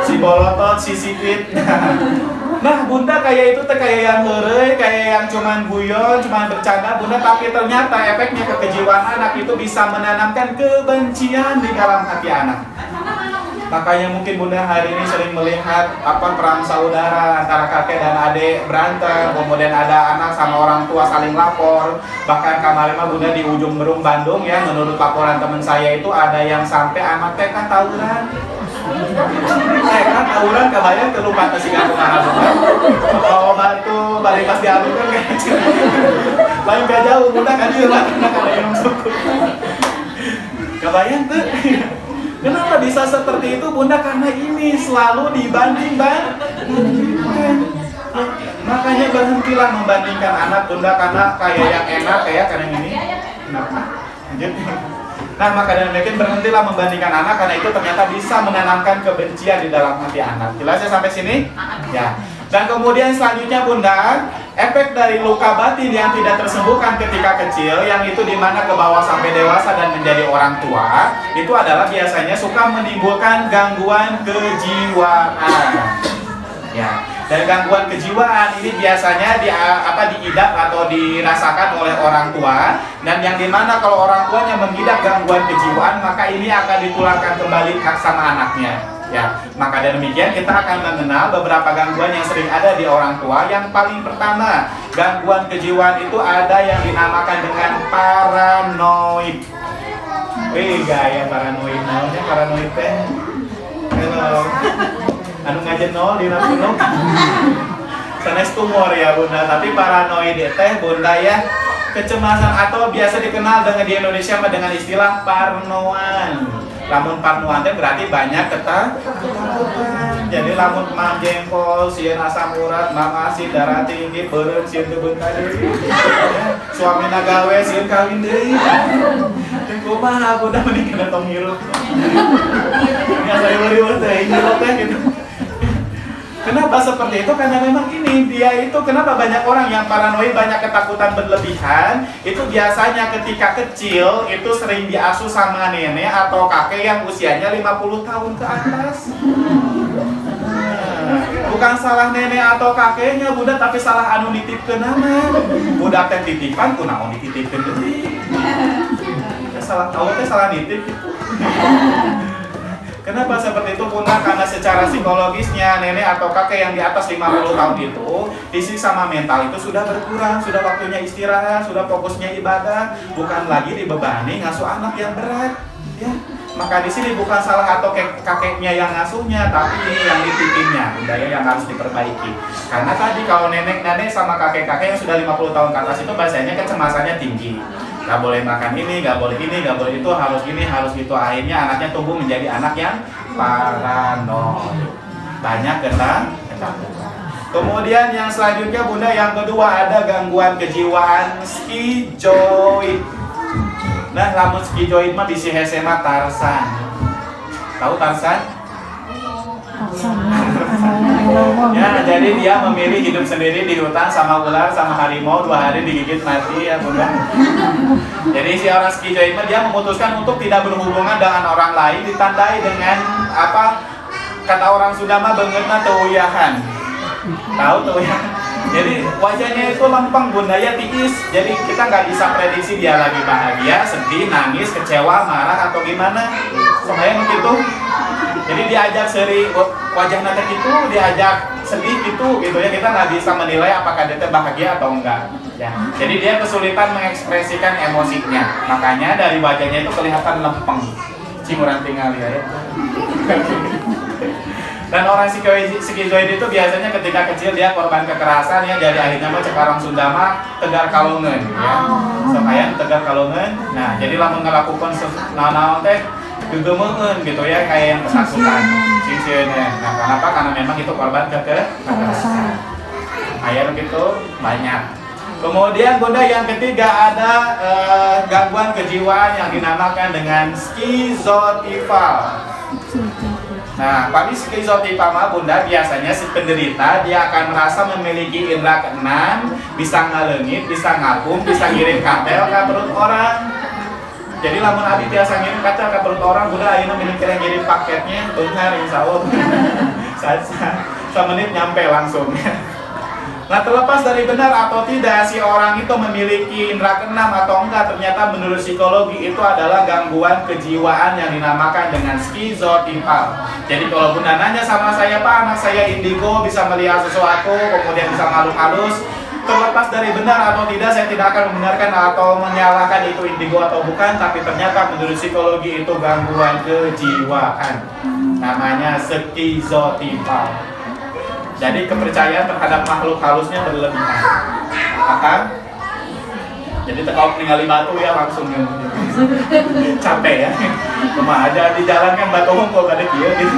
si bolotot, si sipit. Nah bunda kayak itu kayak yang heureuy, kayak yang cuman guyon, cuman bercanda bunda, tapi ternyata efeknya ke kejiwaan anak itu bisa menanamkan kebencian di dalam hati anak. Makanya mungkin bunda hari ini sering melihat perang saudara antara kakek dan adik berantem, kemudian ada anak sama orang tua saling lapor. Bahkan kemarin bunda di ujung Berung Bandung ya, menurut laporan teman saya itu ada yang sampai anak TK tawuran. TK tawuran kebayang kelupa si kaku mahal bawa batu balik pas dialurkan kan. Lain gak jauh bunda kan dia lah karena yang suku. Kebayang tuh. Kenapa bisa seperti itu bunda? Karena ini selalu dibanding-bandingkan. Makanya berhentilah membandingkan anak bunda, karena kayak yang enak kayak yang ini. Kenapa? Lanjut. Nah maka dan mungkin berhentilah membandingkan anak, karena itu ternyata bisa menanamkan kebencian di dalam hati anak. Jelas ya sampai sini? Ya. Dan kemudian selanjutnya bunda, efek dari luka batin yang tidak tersembuhkan ketika kecil, yang itu dimana ke bawah sampai dewasa dan menjadi orang tua, itu adalah biasanya suka menimbulkan gangguan kejiwaan. Ya, dan gangguan kejiwaan ini biasanya diidap atau dirasakan oleh orang tua, dan yang dimana kalau orang tuanya mengidap gangguan kejiwaan, maka ini akan ditularkan kembali sama anaknya. Ya, maka demikian kita akan mengenal beberapa gangguan yang sering ada di orang tua. Yang paling pertama, gangguan kejiwaan itu ada yang dinamakan dengan paranoid. Gaya paranoid, namanya paranoid teh. Halo. Anu ngajen nol di nafsu. Sanes tumor ya bunda, tapi paranoid teh bunda ya kecemasan atau biasa dikenal dengan di Indonesia dengan istilah parnoan. Lamun parnoan teh berarti banyak ketakutan. Jadi lamun mam jengkol, sieun asam urat, mam asin, darah tinggi, beureum sieun teu beunta deui. Suamina gawe sieun kawin deui. Teu kumaha budak mending kana tong hirup. Ya saya beri teh hirup teh gitu. Kenapa seperti itu? Karena memang ini dia itu kenapa banyak orang yang paranoid, banyak ketakutan berlebihan. Itu biasanya ketika kecil itu sering diasuh sama nenek atau kakek yang usianya 50 tahun ke atas. Bukan salah nenek atau kakeknya Bunda, tapi salah anu nitipkeun nama. Budak teh titipan kunaon dititipkeun deui. Salah tahu teh salah nitip gitu. Kenapa seperti itu Bunda? Karena secara psikologisnya nenek atau kakek yang di atas 50 tahun itu fisik sama mental itu sudah berkurang, sudah waktunya istirahat, sudah fokusnya ibadah, bukan lagi dibebani ngasuh anak yang berat, ya. Maka di sini bukan salah atau kakeknya yang ngasuhnya, tapi ini yang dititipinnya, budaya yang harus diperbaiki. Karena tadi kalau nenek-nenek sama kakek-kakek yang sudah 50 tahun ke atas itu biasanya kecemasannya tinggi. Gak boleh makan ini, gak boleh ini, gak boleh itu, harus ini, harus itu. Akhirnya anaknya tumbuh menjadi anak yang paranoid. Banyak ketakutan. Kemudian yang selanjutnya Bunda, yang kedua ada gangguan kejiwaan skizoid. Nah, lamun skizoid mah bisi hese mah Tarsan. Tahu Tarsan? Ya, jadi dia memilih hidup sendiri di hutan sama ular sama harimau, 2 hari digigit mati ya Bunda. Jadi si orang skizoid mah dia memutuskan untuk tidak berhubungan dengan orang lain, ditandai dengan apa? Kata orang Sunda mah beungeutna teu uyahan. Tahu teu uyahan? Jadi wajahnya itu lempeng Bunda, ya tiis. Jadi kita nggak bisa prediksi dia lagi bahagia, sedih, nangis, kecewa, marah atau gimana. Soalnya begitu. Jadi diajak seri wajahnya gitu, diajak sedih gitu ya, kita nggak bisa menilai apakah dia bahagia atau enggak. Ya. Jadi dia kesulitan mengekspresikan emosinya. Makanya dari wajahnya itu kelihatan lempeng. Cimuran tinggal ya. Dan orang skizoid itu biasanya ketika kecil dia korban kekerasan ya, jadi akhirnya mah cekarang Sunda mah tegar kalungan ya. Supaya tegar kalungan. Nah, jadi lamun ngelakukan naon teh gegemeun gitu ya, kayak yang ketakutan. Sisieuna. Nah, kenapa? Karena memang itu korban kekerasan. Ayah gitu banyak. Kemudian Bunda yang ketiga ada gangguan kejiwaan yang dinamakan dengan skizotifal. Nah, pada skizotifa mah Bunda biasanya si penderita dia akan merasa memiliki indera keenam, bisa ngaleungit, bisa ngapung, bisa ngirim katel ke perut orang. Jadi lamun abi biasa ngirim katel ke perut orang, Bunda ayeuna minum kira ngirim paketnya beunghar insyaallah. Semenit nyampe langsung. Nah, terlepas dari benar atau tidak si orang itu memiliki indera keenam atau enggak, ternyata menurut psikologi itu adalah gangguan kejiwaan yang dinamakan dengan skizotifal. Jadi kalau Bunda nanya sama saya, Pak, anak saya indigo, bisa melihat sesuatu, kemudian bisa ngalung halus, terlepas dari benar atau tidak, saya tidak akan membenarkan atau menyalahkan itu indigo atau bukan, tapi ternyata menurut psikologi itu gangguan kejiwaan. Namanya skizotifal. Jadi kepercayaan terhadap makhluk halusnya berlebihan. Maka jadi tekau ningali batu ya langsung capek ya. Cuma aja di jalan kan batu hunkul kada kieu gitu.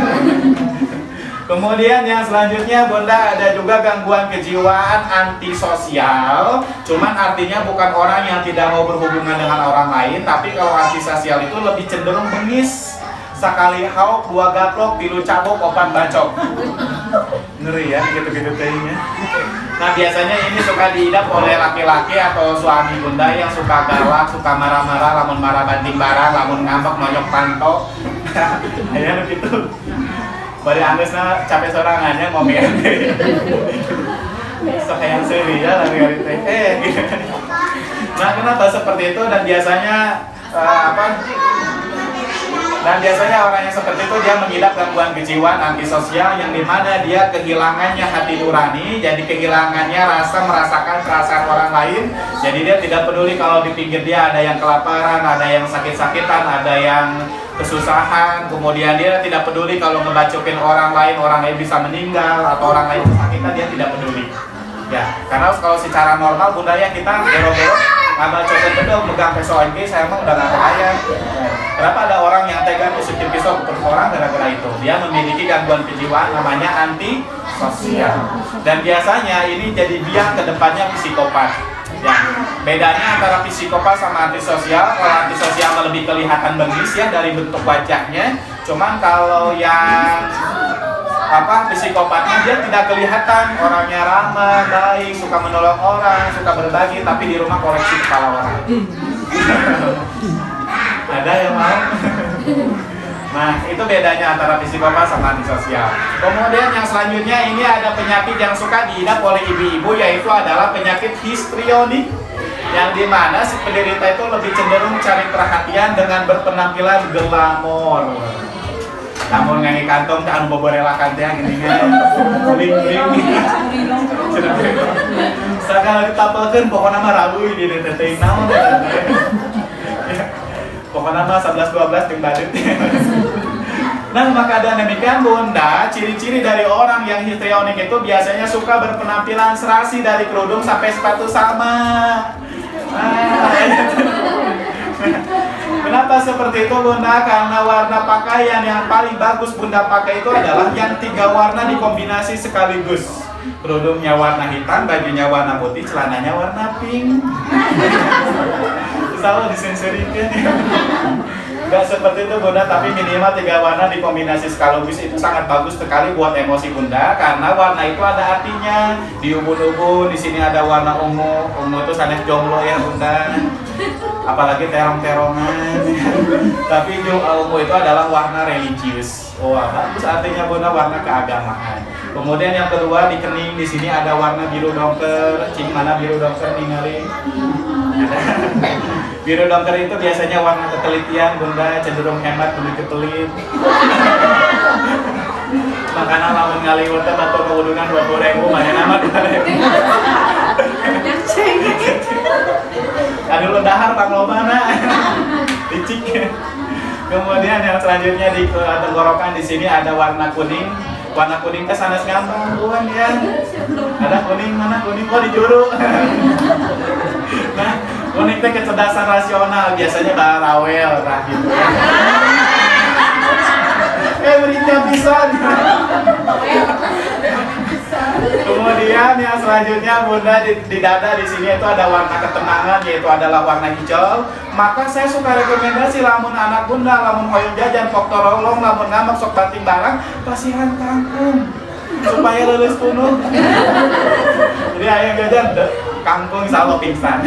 Kemudian yang selanjutnya Bunda ada juga gangguan kejiwaan antisosial. Cuman artinya bukan orang yang tidak mau berhubungan dengan orang lain, tapi kalau antisosial itu lebih cenderung bengis. Sakali hauk, 2 gaplok, 3 cabok, 4 bacok. Ngeri ya, gitu-gitu tehnya. Nah biasanya ini suka diidap oleh laki-laki atau suami Bunda yang suka galak, suka marah-marah, lamun marah banting barang, lamun ngambek monyok panto. Ayo gitu. Bari andesna capek sorangannya mau ngomong. Sok yang seri ya lari-lari teh. Nah kenapa seperti itu dan biasanya Dan biasanya orang yang seperti itu dia mengidap gangguan kejiwaan antisosial yang dimana dia kehilangannya hati nurani, jadi kehilangannya rasa merasakan perasaan orang lain. Jadi dia tidak peduli kalau di pinggir dia ada yang kelaparan, ada yang sakit-sakitan, ada yang kesusahan. Kemudian dia tidak peduli kalau ngebacokin orang lain bisa meninggal atau orang lain kesakitan, dia tidak peduli. Ya, karena kalau secara normal budaya kita gero-gero ngabacokin bedol megang pisau ini, saya mah udah gak kaya. Kenapa ada orang yang tega masukin pisau ke perut orang gara-gara itu? Dia memiliki gangguan kejiwaan namanya antisosial. Dan biasanya ini jadi biang kedepannya psikopat. Ya, bedanya antara psikopat sama antisosial, kalau antisosial lebih kelihatan bengis ya dari bentuk wajahnya. Cuman kalau yang psikopatnya dia tidak kelihatan, orangnya ramah, baik, suka menolong orang, suka berbagi, tapi di rumah koleksi kepala orang. Ada yang mau? Nah, itu bedanya antara psikopat sama antisosial. Kemudian yang selanjutnya ini ada penyakit yang suka diidap oleh ibu-ibu, yaitu adalah penyakit histrionik, yang dimana si penderita itu lebih cenderung cari perhatian dengan berpenampilan glamor. Namun ngangi kantong tak anu boborelakan teh gini kan, bling-bling. Sakali ditapelkeun pokona mah raluy di dieu teh naon. Pokoknya mah 11-12 jeung badut. Nah, maka ada demikian Bunda, ciri-ciri dari orang yang histrionik itu biasanya suka berpenampilan serasi dari kerudung sampai sepatu sama. Kenapa seperti itu Bunda? Karena warna pakaian yang paling bagus Bunda pakai itu adalah yang 3 warna dikombinasi sekaligus. Kerudungnya warna hitam, bajunya warna putih, celananya warna pink. Selalu disensorikan. Gak seperti itu Bunda, tapi minimal 3 warna dikombinasi sekaligus itu sangat bagus sekali buat emosi Bunda, karena warna itu ada artinya. Di ubun-ubun di sini ada warna ungu. Ungu itu sanes jomblo ya Bunda. Apalagi terong-terongan. Tapi ungu itu adalah warna religius. Wah, bagus artinya Bunda, warna keagamaan. Kemudian yang kedua di kening di sini ada warna biru dongker. Cing mana biru dongker ningali? Biru dongker itu biasanya warna ketelitian Bunda, cenderung hemat beli ketelit. Makanya lamun ngaliwat teh batur keudungan 20.000 mah nama 2.000. Aduh dahar panglomana. Licik. Kemudian yang selanjutnya di tenggorokan di sini ada warna kuning. Warna kuning teh sanes gampang buan ya. Ada kuning mana kuning kok di juru. Nah, kuning teh kecerdasan rasional, biasanya barawel lah gitu. Berinya pisan. Kemudian yang selanjutnya Bunda di dada di sini itu ada warna ketenangan, yaitu adalah warna hijau. Maka saya suka rekomendasi lamun anak Bunda, lamun hoyong jajan pok torolong, lamun ngamak sok banting barang, pasihan kangkung supaya lulus penuh. Jadi ayam jajan kangkung selalu pingsan.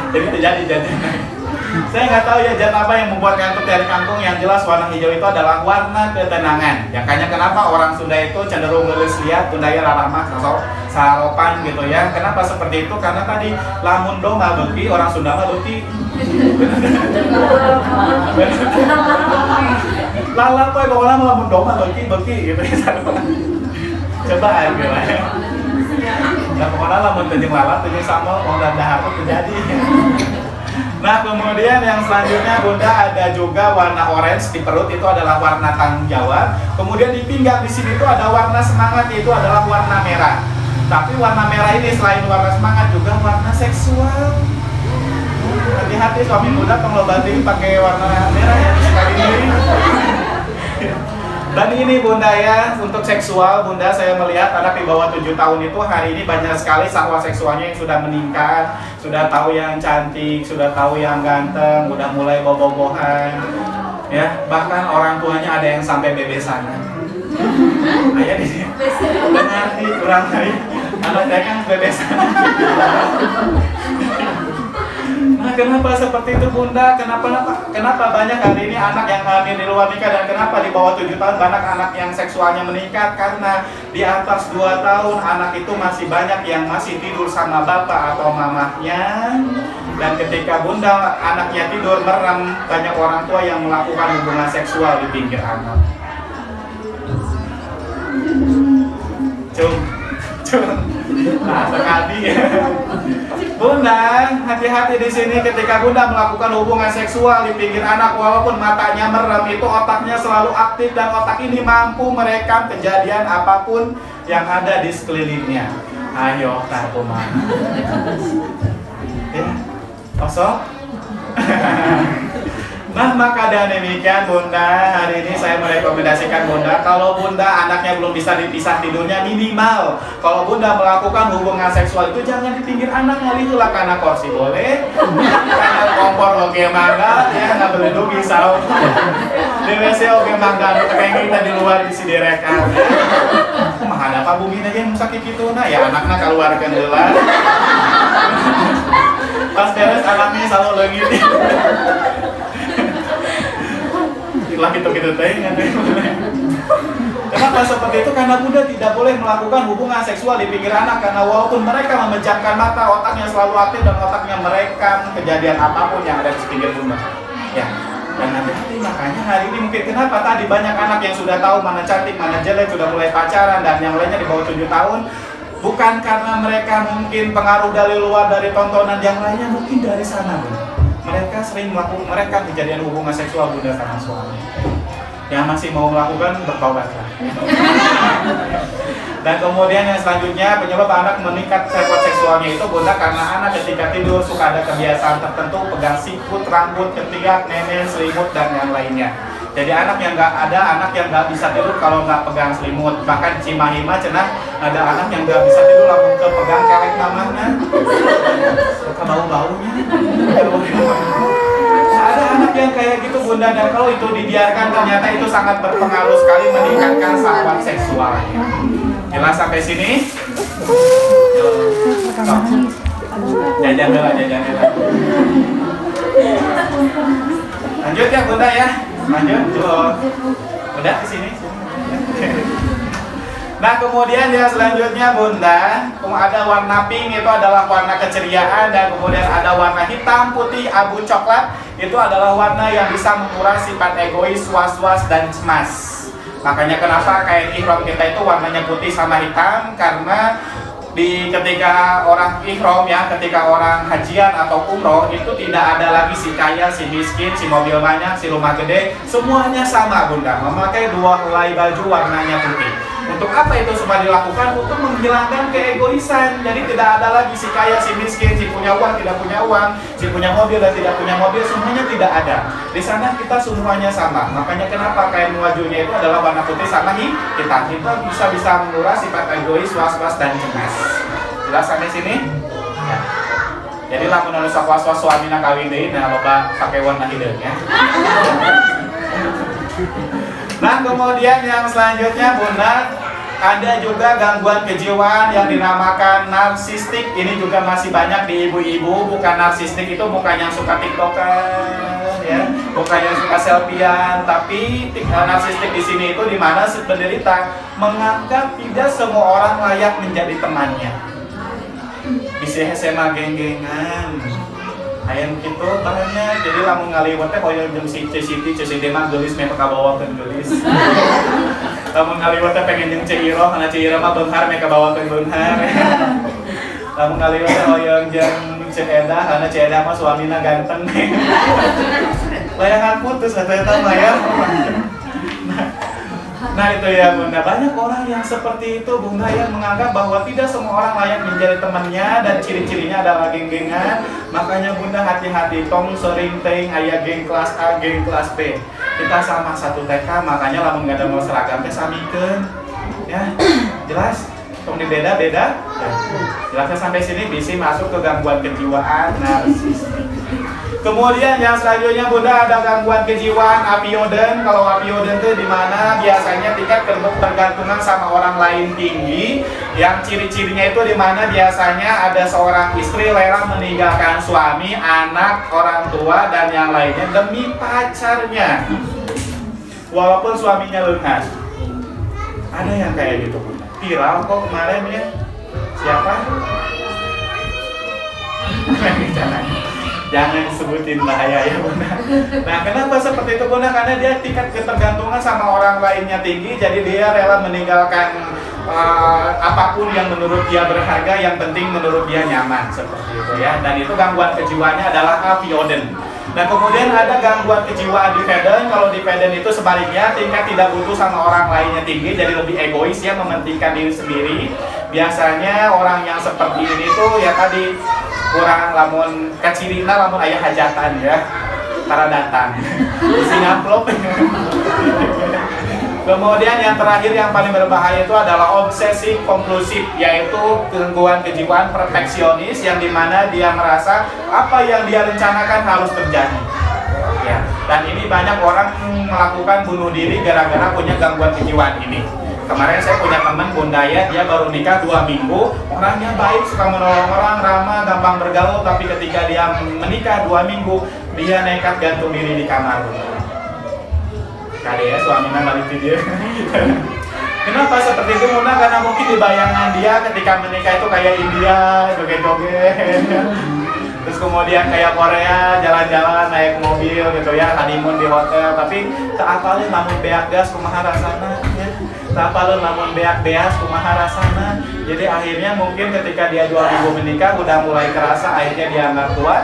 Jadi terjadi jajan. Saya nggak tahu ya zat apa yang membuat ngantuk dari kangkung. Yang jelas warna hijau itu adalah warna ketenangan. Makanya kenapa orang Sunda itu cenderung ngelus lihat budaya ramah saropan gitu ya. Kenapa seperti itu? Karena tadi lamun doma beki, orang Sunda mah beki. Lalap poe pokoknya lamun doma beki gitu ya. Coba aja lah. Nah pokoknya lamun teuing lalap teuing sama mau dahar terjadi. Nah kemudian yang selanjutnya Bunda ada juga warna orange di perut, itu adalah warna tanggung jawab. Kemudian di pinggang di sini itu ada warna semangat, itu adalah warna merah. Tapi warna merah ini selain warna semangat juga warna seksual. Hati-hati suami muda kalau banting pakai warna merah ya sekali ini. Dan ini Bunda ya, untuk seksual Bunda saya melihat anak di bawah 7 tahun itu hari ini banyak sekali sahwat seksualnya yang sudah meningkat. Sudah tahu yang cantik, sudah tahu yang ganteng, udah mulai bobogohan. Ya, bahkan orang tuanya ada yang sampai bebesanan. Ayah di sini. Udah ngerti kurang lain. Anak saya kan bebesanan. Nah, kenapa seperti itu Bunda? Kenapa banyak hari ini anak yang hamil di luar nikah, dan kenapa di bawah 7 tahun banyak anak yang seksualnya meningkat? Karena di atas 2 tahun anak itu masih banyak yang masih tidur sama bapak atau mamahnya. Dan ketika Bunda anaknya tidur merem, banyak orang tua yang melakukan hubungan seksual di pinggir anak. Nah, sekali. Bunda, hati-hati di sini ketika Bunda melakukan hubungan seksual di pinggir anak, walaupun matanya merem, itu otaknya selalu aktif dan otak ini mampu merekam kejadian apapun yang ada di sekelilingnya. Ayo, tak kumaha. Ya, kosong. Nah, maka dan demikian Bunda, hari ini saya merekomendasikan Bunda, kalau Bunda anaknya belum bisa dipisah tidurnya, minimal kalau Bunda melakukan hubungan seksual itu jangan di pinggir anak, ngalihulah karena kursi boleh, karena kompor oke mangga, ya nggak boleh dugi sao. Di WC oke mangga, kayak kita di luar di siderekan. Mah ada apa bumi aja yang sakit gitu, nah ya anaknya keluarkan dulu. Pas beres anaknya selalu lagi. lah gitu teh. Kenapa seperti itu? Karena Bunda tidak boleh melakukan hubungan seksual di pinggir anak, karena walaupun mereka memejamkan mata, otaknya selalu aktif dan otaknya merekam kejadian apapun yang ada di pinggir Bunda. Ya. Dan hati-hati, makanya hari ini mungkin kenapa tadi banyak anak yang sudah tahu mana cantik, mana jelek, sudah mulai pacaran dan yang lainnya di bawah 7 tahun. Bukan karena mereka mungkin pengaruh dari luar, dari tontonan yang lainnya, mungkin dari sana, Bunda. Mereka sering merekam kejadian hubungan seksual Bunda sama suami. Yang masih mau melakukan, bertobatlah. Dan kemudian yang selanjutnya, penyebab anak meningkat syahwat seksualnya itu Bunda, karena anak ketika tidur suka ada kebiasaan tertentu, pegang sikut, rambut, ketiak, nenek, selimut, dan yang lainnya. Jadi anak yang anak yang nggak bisa tidur kalau nggak pegang selimut. Bahkan Cimahi mah cenah ada anak yang nggak bisa tidur langsung pegang kelek mamahnya. Suka bau-baunya. Ada anak yang kayak gitu Bunda, dan kalau itu dibiarkan ternyata itu sangat berpengaruh sekali meningkatkan syahwat seksualnya. Jelas sampai sini? Jajan dulu. Lanjut ya Bunda ya. Lanjut. Udah ke sini. Nah kemudian ya selanjutnya Bunda, ada warna pink itu adalah warna keceriaan, dan kemudian ada warna hitam, putih, abu, coklat itu adalah warna yang bisa menguras sifat egois, was-was, dan cemas. Makanya kenapa kain ihram kita itu warnanya putih sama hitam, karena ketika orang ihram ya, ketika orang hajian atau umroh itu tidak ada lagi si kaya, si miskin, si mobil banyak, si rumah gede, semuanya sama Bunda, memakai 2 helai baju warnanya putih. Untuk apa itu semua dilakukan? Untuk menghilangkan keegoisan. Jadi tidak ada lagi si kaya, si miskin, si punya uang, tidak punya uang, si punya mobil dan tidak punya mobil, semuanya tidak ada. Di sana kita semuanya sama. Makanya kenapa kain bajunya itu adalah warna putih sama hitam. Kita bisa menguras sifat egois, was-was, dan cemas. Jelas sampai sini? Ya. Jadi lamun anu sok was-was suamina kawin deui, nah loba pakai warna hideung ya. Nah kemudian yang selanjutnya Bunda, ada juga gangguan kejiwaan yang dinamakan narsistik. Ini juga masih banyak di ibu-ibu. Bukan narsistik itu bukan yang suka tiktokan ya, bukan yang suka selfiean, tapi narsistik di sini itu dimana si penderita menganggap tidak semua orang layak menjadi temannya. Bisa SMA geng-gengan ayam gitu bahannya, jadi lamun ngaliwat teh hoyong jeung si Siti mah geulis meh kabawakeun geulis. Lamun ngaliwat teh pengen jeung Ciro, karena Ciro mah beunghar meh kabawakeun beunghar. Lamun ngaliwat teh hoyong jeung Ceda, karena Ceda mah suamina ganteng. Layangan putus eta mah ya. Nah itu ya Bunda, banyak orang yang seperti itu Bunda, yang menganggap bahwa tidak semua orang layak menjadi temannya, dan ciri-cirinya adalah geng-gengan. Makanya Bunda hati-hati, tong sering ting aya geng kelas A, geng kelas B. Kita sama satu TK, makanya lamun gak ada mau seragam teh samikeun. Ya, jelas? Tong dibeda-beda. Ya. Jelasnya sampai sini bisa masuk ke gangguan kejiwaan narsistik. Kemudian yang selanjutnya Bunda, ada gangguan kejiwaan apioden. Kalau apioden itu dimana biasanya tingkat ketergantungan sama orang lain tinggi. Yang ciri-cirinya itu dimana biasanya ada seorang istri rela meninggalkan suami, anak, orang tua, dan yang lainnya demi pacarnya, walaupun suaminya leungan. Ada yang kayak gitu Bunda. Viral kok kemarin ya. Siapa? Jangan disebutin bahaya ya Bunda. Nah kenapa seperti itu Bunda? Karena dia tingkat ketergantungan sama orang lainnya tinggi, jadi dia rela meninggalkan apapun yang menurut dia berharga, yang penting menurut dia nyaman, seperti itu ya. Dan itu gangguan kejiwaannya adalah apioden. Nah kemudian ada gangguan kejiwaan dipendent. Kalau dipendent itu sebaliknya, tingkat tidak butuh sama orang lainnya tinggi, jadi lebih egois ya, mementingkan diri sendiri. Biasanya orang yang seperti ini tuh ya tadi kurang lamun kacirina lamun aya hajatan ya, para datang sing amplop. Kemudian yang terakhir yang paling berbahaya itu adalah obsesif kompulsif, yaitu gangguan kejiwaan perfeksionis, yang dimana dia merasa apa yang dia rencanakan harus terjadi ya. Dan ini banyak orang melakukan bunuh diri gara-gara punya gangguan kejiwaan ini. Kemarin saya punya teman Bunda ya, dia baru nikah 2 minggu, orangnya baik, suka menolong orang, ramah, gampang bergaul, tapi ketika dia menikah 2 minggu, dia nekat gantung diri di kamar. Kade ya suaminya balik dia. Kenapa seperti itu Bunda? Karena mungkin di bayangan dia ketika menikah itu kayak India, joget-joget. Terus kemudian kayak Korea, jalan-jalan naik mobil gitu ya, honeymoon di hotel. Tapi tak apalin namun beak gas kumaha rasana ya. Tak apalin namun beak-beas kumaha rasana. Jadi akhirnya mungkin ketika dia 2 minggu menikah udah mulai kerasa akhirnya dia nggak kuat.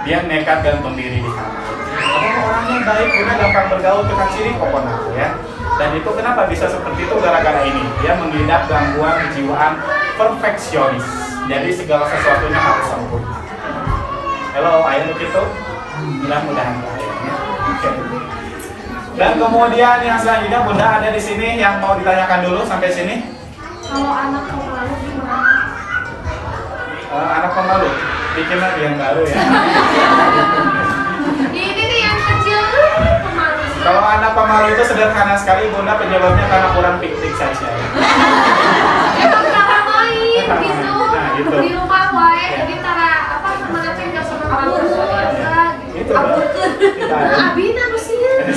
Dia nekat gantung diri di kamar. Orangnya baik, Bunda gampang bergaul tukang sirik pokoknya ya. Dan itu kenapa bisa seperti itu gara-gara ini. Dia mengidap gangguan kejiwaan perfeksionis. Jadi segala sesuatunya harus sempurna. Halo, ayah begitu? Mudah-mudahan ayahnya. Oke. Dan kemudian yang selanjutnya Bunda ada di sini yang mau ditanyakan dulu sampai sini. Kalau anak pemalu gimana? Anak pemalu, bikin lagi yang baru ya. Ini nih yang kecil pemalu. Kalau anak pemalu itu sederhana sekali Bunda, penyebabnya karena kurang piknik saja. Emang cara main gitu. Nah, gitu. Di rumah wae, jadi tara apa mana teh enggak sama kamu keluarga gitu. Itu Bunda. Abi na nu sieun.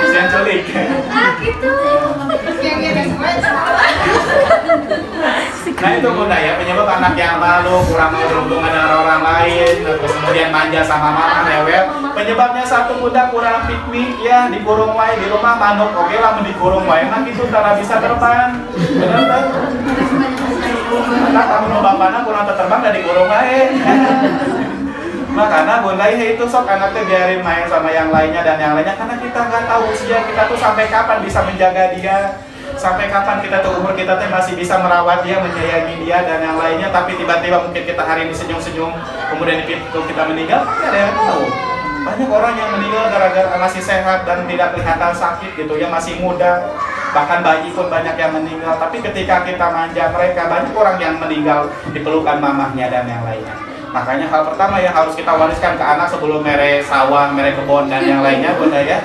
Sian culik. Ah gitu. Nah itu Bunda ya, penyebab anak yang malu, kurang mau berhubungan dengan orang lain, terus kemudian manja sama mama, rewel. Penyebabnya satu Bunda kurang piknik ya, dikurung wae di rumah manuk, oke lah dikurung wae, nah gitu tara bisa terbang. Bener kan? Anak kamu mau bapaknya kurang terbang dan dikurung wae. Makanya Bunda itu sok anaknya biarin main sama yang lainnya dan yang lainnya karena kita nggak tahu usia kita tuh sampai kapan bisa menjaga dia, sampai kapan kita tuh umur kita tuh masih bisa merawat dia, menyayangi dia dan yang lainnya. Tapi tiba-tiba mungkin kita hari ini senyum-senyum, kemudian kita meninggal, tidak ada yang tahu. Banyak orang yang meninggal gara-gara masih sehat dan tidak kelihatan sakit gitu ya, masih muda. Bahkan bayi pun banyak yang meninggal. Tapi ketika kita manja mereka, banyak orang yang meninggal di pelukan mamahnya dan yang lainnya. Makanya hal pertama yang harus kita wariskan ke anak sebelum mere sawah, mere kebun dan yang lainnya Bunda ya,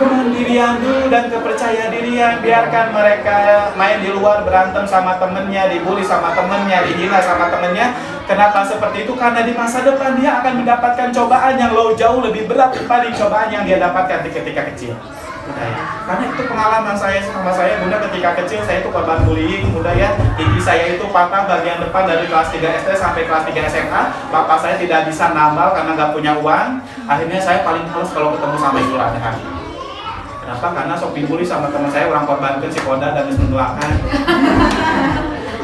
kemandirian dulu dan kepercayaan dirian. Biarkan mereka main di luar, berantem sama temennya, dibully sama temennya, dihina sama temennya. Kenapa seperti itu? Karena di masa depan dia akan mendapatkan cobaan yang jauh lebih berat dibanding cobaan yang dia dapatkan di ketika kecil. Bunda ya. Karena itu pengalaman saya sama saya Bunda ketika kecil, saya itu korban bullying Bunda ya. Gigi saya itu patah bagian depan dari kelas 3 SD sampai kelas 3 SMA. Bapak saya tidak bisa nambal karena nggak punya uang. Akhirnya saya paling males kalau ketemu sama Ibu Radhan. Kenapa? Karena sok dibully sama teman saya, orang korbankan si Koda dan mendoakan.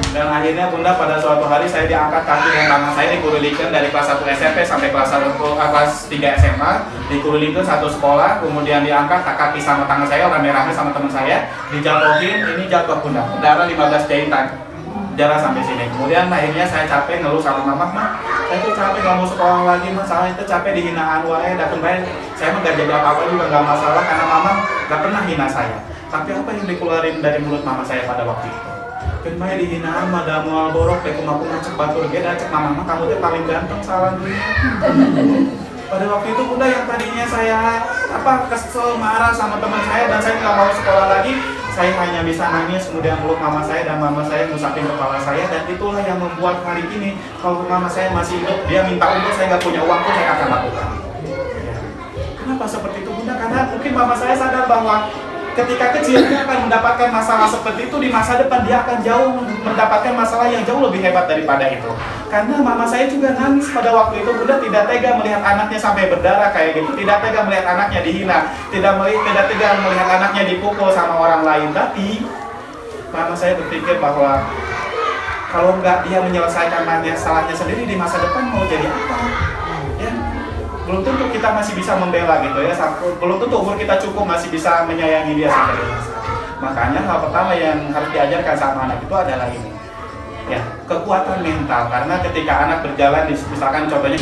Dan akhirnya Bunda pada suatu hari saya diangkat kaki dan tangan saya dikurilikan dari kelas 1 SMP sampai kelas 3 SMA, dikurilikan satu sekolah, kemudian diangkat kaki sama tangan saya, rame-rame sama teman saya, dijatuhin, ini jatuh Bunda, darah 15 jahitan, darah sampai sini. Kemudian akhirnya saya capek ngeluh sama mama, saya tuh capek nggak mau sekolah lagi, saya itu capek dihinaan wae, dan kemarin saya mah gak jadi apa-apa juga nggak masalah karena mama nggak pernah hina saya. Tapi apa yang dikeluarin dari mulut mama saya pada waktu itu? Kemarin dihinaan mada moal borok deh kumaku ngacek batur ge dan cek mama kamu tuh paling ganteng salah dunia. Pada waktu itu Bunda yang tadinya saya kesel marah sama teman saya dan saya nggak mau sekolah lagi, saya hanya bisa nangis kemudian meluk mama saya dan mama saya ngusapin kepala saya, dan itulah yang membuat hari ini kalau mama saya masih hidup dia minta untuk saya nggak punya uang pun saya akan lakukan. Ya. Kenapa seperti itu Bunda? Karena mungkin mama saya sadar bahwa ketika kecil dia akan mendapatkan masalah seperti itu, di masa depan dia akan jauh mendapatkan masalah yang jauh lebih hebat daripada itu. Karena mama saya juga nangis pada waktu itu Bunda, tidak tega melihat anaknya sampai berdarah kayak gitu, tidak tega melihat anaknya dihina, tidak tega melihat anaknya dipukul sama orang lain. Tapi mama saya berpikir bahwa kalau nggak dia menyelesaikan masalahnya sendiri di masa depan mau jadi apa? Ya. Belum tentu kita masih bisa membela gitu ya, belum tentu umur kita cukup masih bisa menyayangi dia seperti itu. Makanya hal pertama yang harus diajarkan sama anak itu adalah ini ya, kekuatan mental. Karena ketika anak berjalan misalkan contohnya